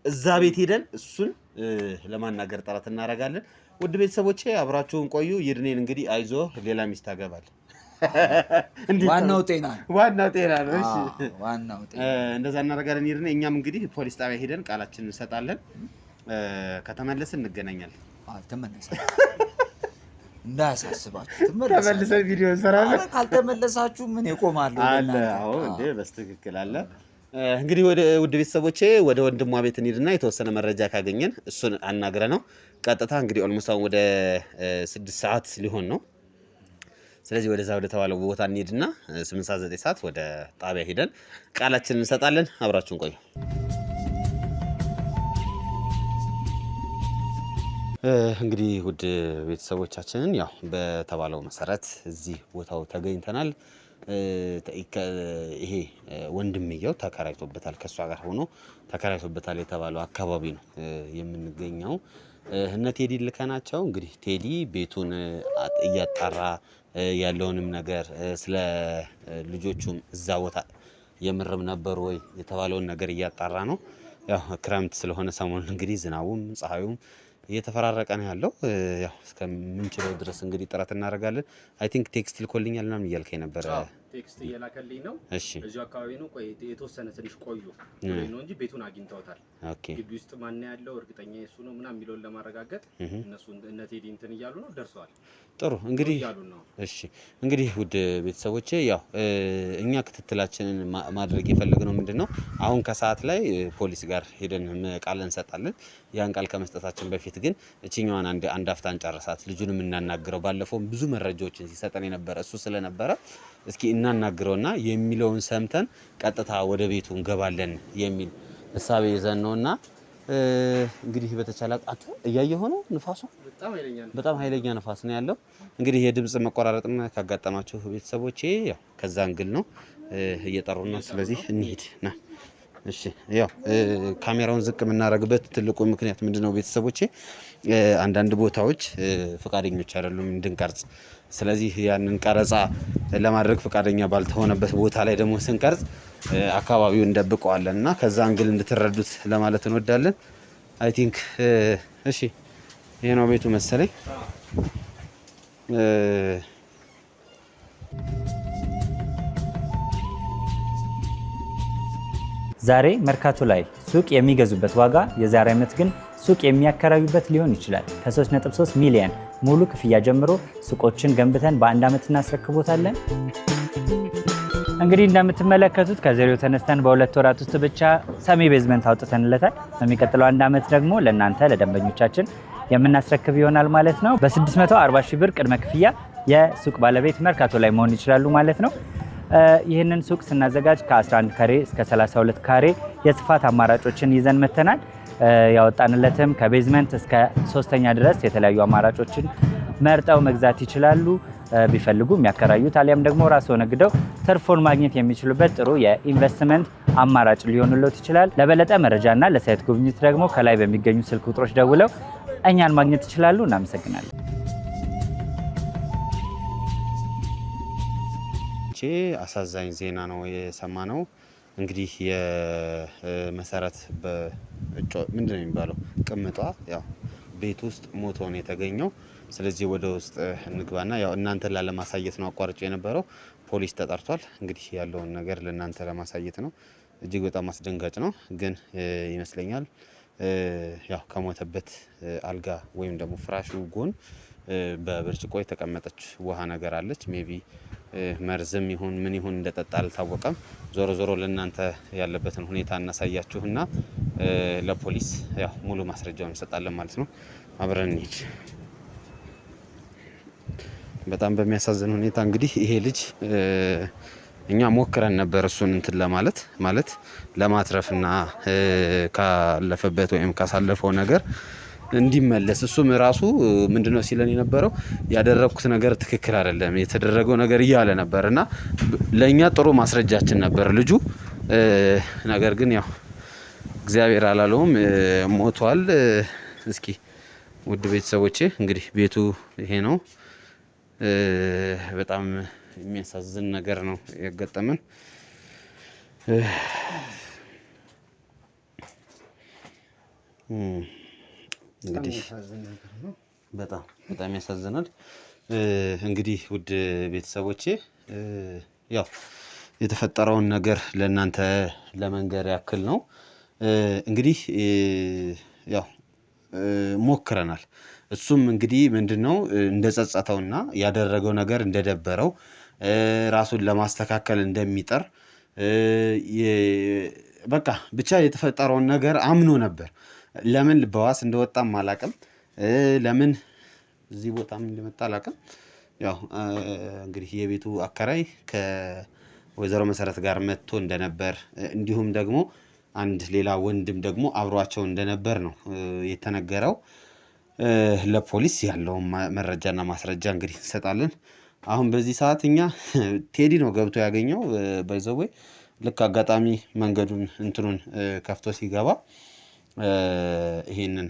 [SPEAKER 2] እዛ ቤት ሄደን እሱን ለማናገር ጥረት እናደርጋለን። ውድ ቤተሰቦቼ አብራችሁን ቆዩ። ይድኔን እንግዲህ አይዞ ሌላ ሚስት አገባል።
[SPEAKER 1] ዋናው ጤና
[SPEAKER 2] ነው። እሺ
[SPEAKER 1] ዋናው ጤና
[SPEAKER 2] እንደዛ እናደርጋለን። ይድኔ እኛም እንግዲህ ፖሊስ ጣቢያ ሄደን ቃላችንን እንሰጣለን። ከተመለስን እንገናኛለን።
[SPEAKER 1] እንዳያሳስባችሁ
[SPEAKER 2] ተመልሰን ቪዲዮ እንሰራለን።
[SPEAKER 1] ካልተመለሳችሁ ምን ይቆማሉ
[SPEAKER 2] አለ። አዎ እንዴ በስትክክል አለ። እንግዲህ ወደ ውድ ቤተሰቦቼ ወደ ወንድሟ ቤት እንሂድና የተወሰነ መረጃ ካገኘን እሱን አናግረ ነው ቀጥታ እንግዲህ ኦልሞስት አሁን ወደ 6 ሰዓት ሊሆን ነው። ስለዚህ ወደዛ ወደ ተባለው ቦታ እንሂድና 8 ሰዓት 9 ሰዓት ወደ ጣቢያ ሄደን ቃላችንን እንሰጣለን። አብራችሁን ቆዩ። እንግዲህ ውድ ቤተሰቦቻችንን ያው በተባለው መሰረት እዚህ ቦታው ተገኝተናል። ይሄ ወንድምየው ተከራይቶበታል፣ ከሷ ጋር ሆኖ ተከራይቶበታል የተባለው አካባቢ ነው የምንገኘው። እነ ቴዲ ልከናቸው እንግዲህ ቴዲ ቤቱን እያጣራ ያለውንም ነገር ስለ ልጆቹም እዛ ቦታ የምርም ነበሩ ወይ የተባለውን ነገር እያጣራ ነው። ያው ክረምት ስለሆነ ሰሞኑን እንግዲህ ዝናቡም ፀሐዩም እየተፈራረቀ ነው ያለው። ያው እስከምንችለው ድረስ እንግዲህ ጥረት እናደርጋለን። አይ ቲንክ ቴክስት ልኮልኛል ምናምን እያልከኝ ነበረ።
[SPEAKER 3] ቴክስት እየላከልኝ ነው።
[SPEAKER 2] እሺ
[SPEAKER 3] እዚሁ አካባቢ ነው። ቆይ የተወሰነ ትንሽ ቆዩ ነው እንጂ ቤቱን አግኝተውታል።
[SPEAKER 2] ኦኬ
[SPEAKER 3] ግቢ ውስጥ ማን ያለው እርግጠኛ እሱ ነው ምናምን የሚለውን ለማረጋገጥ እነሱ እነ ቴዲ እንትን እያሉ ነው፣ ደርሰዋል።
[SPEAKER 2] ጥሩ እንግዲህ
[SPEAKER 3] እያሉ ነው።
[SPEAKER 2] እሺ እንግዲህ ውድ ቤተሰቦቼ ያው እኛ ክትትላችንን ማድረግ የፈለግነው ምንድነው አሁን ከሰዓት ላይ ፖሊስ ጋር ሄደን ቃል እንሰጣለን። ያን ቃል ከመስጠታችን በፊት ግን እቺኛዋን አንድ አፍታን ጨርሳት ልጁንም እናናግረው። ባለፈው ብዙ መረጃዎችን ሲሰጠን የነበረ እሱ ስለነበረ እስኪ እናናግረውና የሚለውን ሰምተን ቀጥታ ወደ ቤቱ እንገባለን የሚል እሳቤ ይዘን ነውና እንግዲህ በተቻለ አጣ እያየሁ ነው። ንፋሱ በጣም ኃይለኛ ንፋስ ነው ያለው። እንግዲህ የድምጽ መቆራረጥም ካጋጠማችሁ ቤተሰቦቼ ያው ከዛ አንግል ነው እየጠሩ ነው። ስለዚህ እንሂድና እሺ ያው ካሜራውን ዝቅ የምናደርግበት ትልቁ ምክንያት ምንድነው ቤተሰቦቼ አንዳንድ ቦታዎች ፍቃደኞች አይደሉም እንድንቀርጽ። ስለዚህ ያንን ቀረጻ ለማድረግ ፍቃደኛ ባልተሆነበት ቦታ ላይ ደግሞ ስንቀርጽ አካባቢውን እንደብቀዋለን እና ከዛ አንግል እንድትረዱት ለማለት እንወዳለን። አይ ቲንክ እሺ ይሄ ነው ቤቱ መሰለኝ።
[SPEAKER 4] ዛሬ መርካቶ ላይ ሱቅ የሚገዙበት ዋጋ የዛሬ ዓመት ግን ሱቅ የሚያከራዩበት ሊሆን ይችላል። ከ3.3 ሚሊዮን ሙሉ ክፍያ ጀምሮ ሱቆችን ገንብተን በአንድ ዓመት እናስረክቦታለን። እንግዲህ እንደምትመለከቱት ከዜሮ ተነስተን በ2 ወራት ውስጥ ብቻ ሰሚ ቤዝመንት አውጥተንለታል። በሚቀጥለው አንድ ዓመት ደግሞ ለእናንተ ለደንበኞቻችን የምናስረክብ ይሆናል ማለት ነው። በ640 ሺህ ብር ቅድመ ክፍያ የሱቅ ባለቤት መርካቶ ላይ መሆን ይችላሉ ማለት ነው። ይህንን ሱቅ ስናዘጋጅ ከ11 ካሬ እስከ 32 ካሬ የስፋት አማራጮችን ይዘን መተናል። ያወጣንለትም ከቤዝመንት እስከ 3ኛ ድረስ የተለያዩ አማራጮችን መርጠው መግዛት ይችላሉ። ቢፈልጉ የሚያከራዩት አሊያም ደግሞ ራስዎ ነግደው ትርፎን ማግኘት የሚችሉበት ጥሩ የኢንቨስትመንት አማራጭ ሊሆንልዎት ይችላል። ለበለጠ መረጃና ለሳይት ጉብኝት ደግሞ ከላይ በሚገኙ ስልክ ቁጥሮች ደውለው እኛን ማግኘት ይችላሉ። እናመሰግናለን።
[SPEAKER 2] አሳዛኝ ዜና ነው የሰማነው። እንግዲህ የመሰረት ምንድነው የሚባለው ቅምጧ ያው ቤት ውስጥ ሞቶ ነው የተገኘው። ስለዚህ ወደ ውስጥ እንግባና ያው እናንተን ላለማሳየት ነው አቋርጬ የነበረው። ፖሊስ ተጠርቷል። እንግዲህ ያለውን ነገር ለእናንተ ለማሳየት ነው። እጅግ በጣም አስደንጋጭ ነው። ግን ይመስለኛል ያው ከሞተበት አልጋ ወይም ደግሞ ፍራሹ ጎን በብርጭቆ የተቀመጠች ውሃ ነገር አለች። ሜቢ መርዝም ይሁን ምን ይሁን እንደጠጣ አልታወቀም። ዞሮ ዞሮ ለእናንተ ያለበትን ሁኔታ እናሳያችሁና ለፖሊስ ያው ሙሉ ማስረጃውን እንሰጣለን ማለት ነው። አብረን እንሂድ። በጣም በሚያሳዝን ሁኔታ እንግዲህ ይሄ ልጅ እኛ ሞክረን ነበር እሱን እንትን ማለት ለማትረፍና ካለፈበት ወይም ካሳለፈው ነገር እንዲመለስ እሱም ራሱ ምንድነው ሲለን የነበረው ያደረኩት ነገር ትክክል አይደለም የተደረገው ነገር እያለ ነበርና ለኛ ጥሩ ማስረጃችን ነበር ልጁ። ነገር ግን ያው እግዚአብሔር አላለውም ሞቷል። እስኪ ውድ ቤተሰቦቼ እንግዲህ ቤቱ ይሄ ነው። በጣም የሚያሳዝን ነገር ነው ያጋጠመን። እንግዲህ በጣም ያሳዝናል። እንግዲህ ውድ ቤተሰቦቼ ያው የተፈጠረውን ነገር ለእናንተ ለመንገር ያክል ነው። እንግዲህ ያው ሞክረናል። እሱም እንግዲህ ምንድነው እንደጸጸተውና ያደረገው ነገር እንደደበረው ራሱን ለማስተካከል እንደሚጠር በቃ ብቻ የተፈጠረውን ነገር አምኖ ነበር። ለምን በዋስ እንደወጣም አላውቅም። ለምን እዚህ ቦታም እንደመጣ አላውቅም። ያው እንግዲህ የቤቱ አከራይ ከወይዘሮ መሰረት ጋር መጥቶ እንደነበር እንዲሁም ደግሞ አንድ ሌላ ወንድም ደግሞ አብሯቸው እንደነበር ነው የተነገረው። ለፖሊስ ያለውን መረጃና ማስረጃ እንግዲህ እንሰጣለን። አሁን በዚህ ሰዓት እኛ ቴዲ ነው ገብቶ ያገኘው በዘዌ ልክ አጋጣሚ መንገዱን እንትኑን ከፍቶ ሲገባ ይሄንን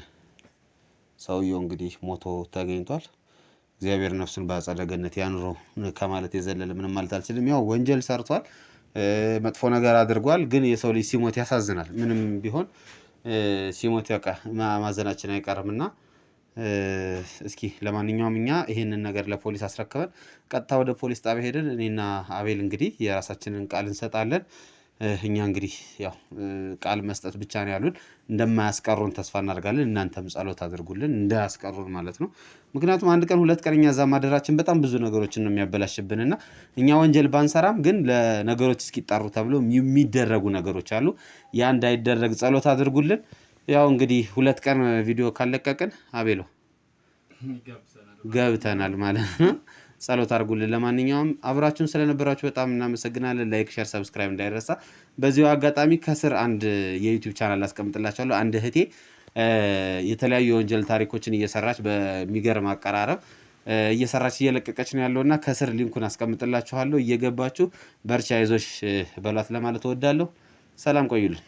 [SPEAKER 2] ሰውየው እንግዲህ ሞቶ ተገኝቷል። እግዚአብሔር ነፍሱን በአጸደ ገነት ያኑረው ከማለት የዘለለ ምንም ማለት አልችልም። ያው ወንጀል ሰርቷል፣ መጥፎ ነገር አድርጓል። ግን የሰው ልጅ ሲሞት ያሳዝናል። ምንም ቢሆን ሲሞት ያውቃ ማዘናችን አይቀርምና እስኪ ለማንኛውም እኛ ይሄንን ነገር ለፖሊስ አስረክበን ቀጥታ ወደ ፖሊስ ጣቢያ ሄደን እኔና አቤል እንግዲህ የራሳችንን ቃል እንሰጣለን። እኛ እንግዲህ ያው ቃል መስጠት ብቻ ነው ያሉን። እንደማያስቀሩን ተስፋ እናደርጋለን። እናንተም ጸሎት አድርጉልን እንዳያስቀሩን ማለት ነው። ምክንያቱም አንድ ቀን ሁለት ቀን እኛ እዛ ማደራችን በጣም ብዙ ነገሮችን ነው የሚያበላሽብንና እኛ ወንጀል ባንሰራም ግን ለነገሮች እስኪጣሩ ተብሎ የሚደረጉ ነገሮች አሉ። ያ እንዳይደረግ ጸሎት አድርጉልን። ያው እንግዲህ 2 ቀን ቪዲዮ ካለቀቅን አቤሎ ገብተናል ማለት ነው። ጸሎት አድርጉልን። ለማንኛውም አብራችሁን ስለነበራችሁ በጣም እናመሰግናለን። ላይክ፣ ሼር፣ ሰብስክራይብ እንዳይረሳ። በዚሁ አጋጣሚ ከስር አንድ የዩቲዩብ ቻናል አስቀምጥላችኋለሁ። አንድ እህቴ የተለያዩ የወንጀል ታሪኮችን እየሰራች በሚገርም አቀራረብ እየሰራች እየለቀቀች ነው ያለውና ከስር ሊንኩን አስቀምጥላችኋለሁ። እየገባችሁ በርቻ አይዞሽ በሏት ለማለት እወዳለሁ። ሰላም ቆዩልን።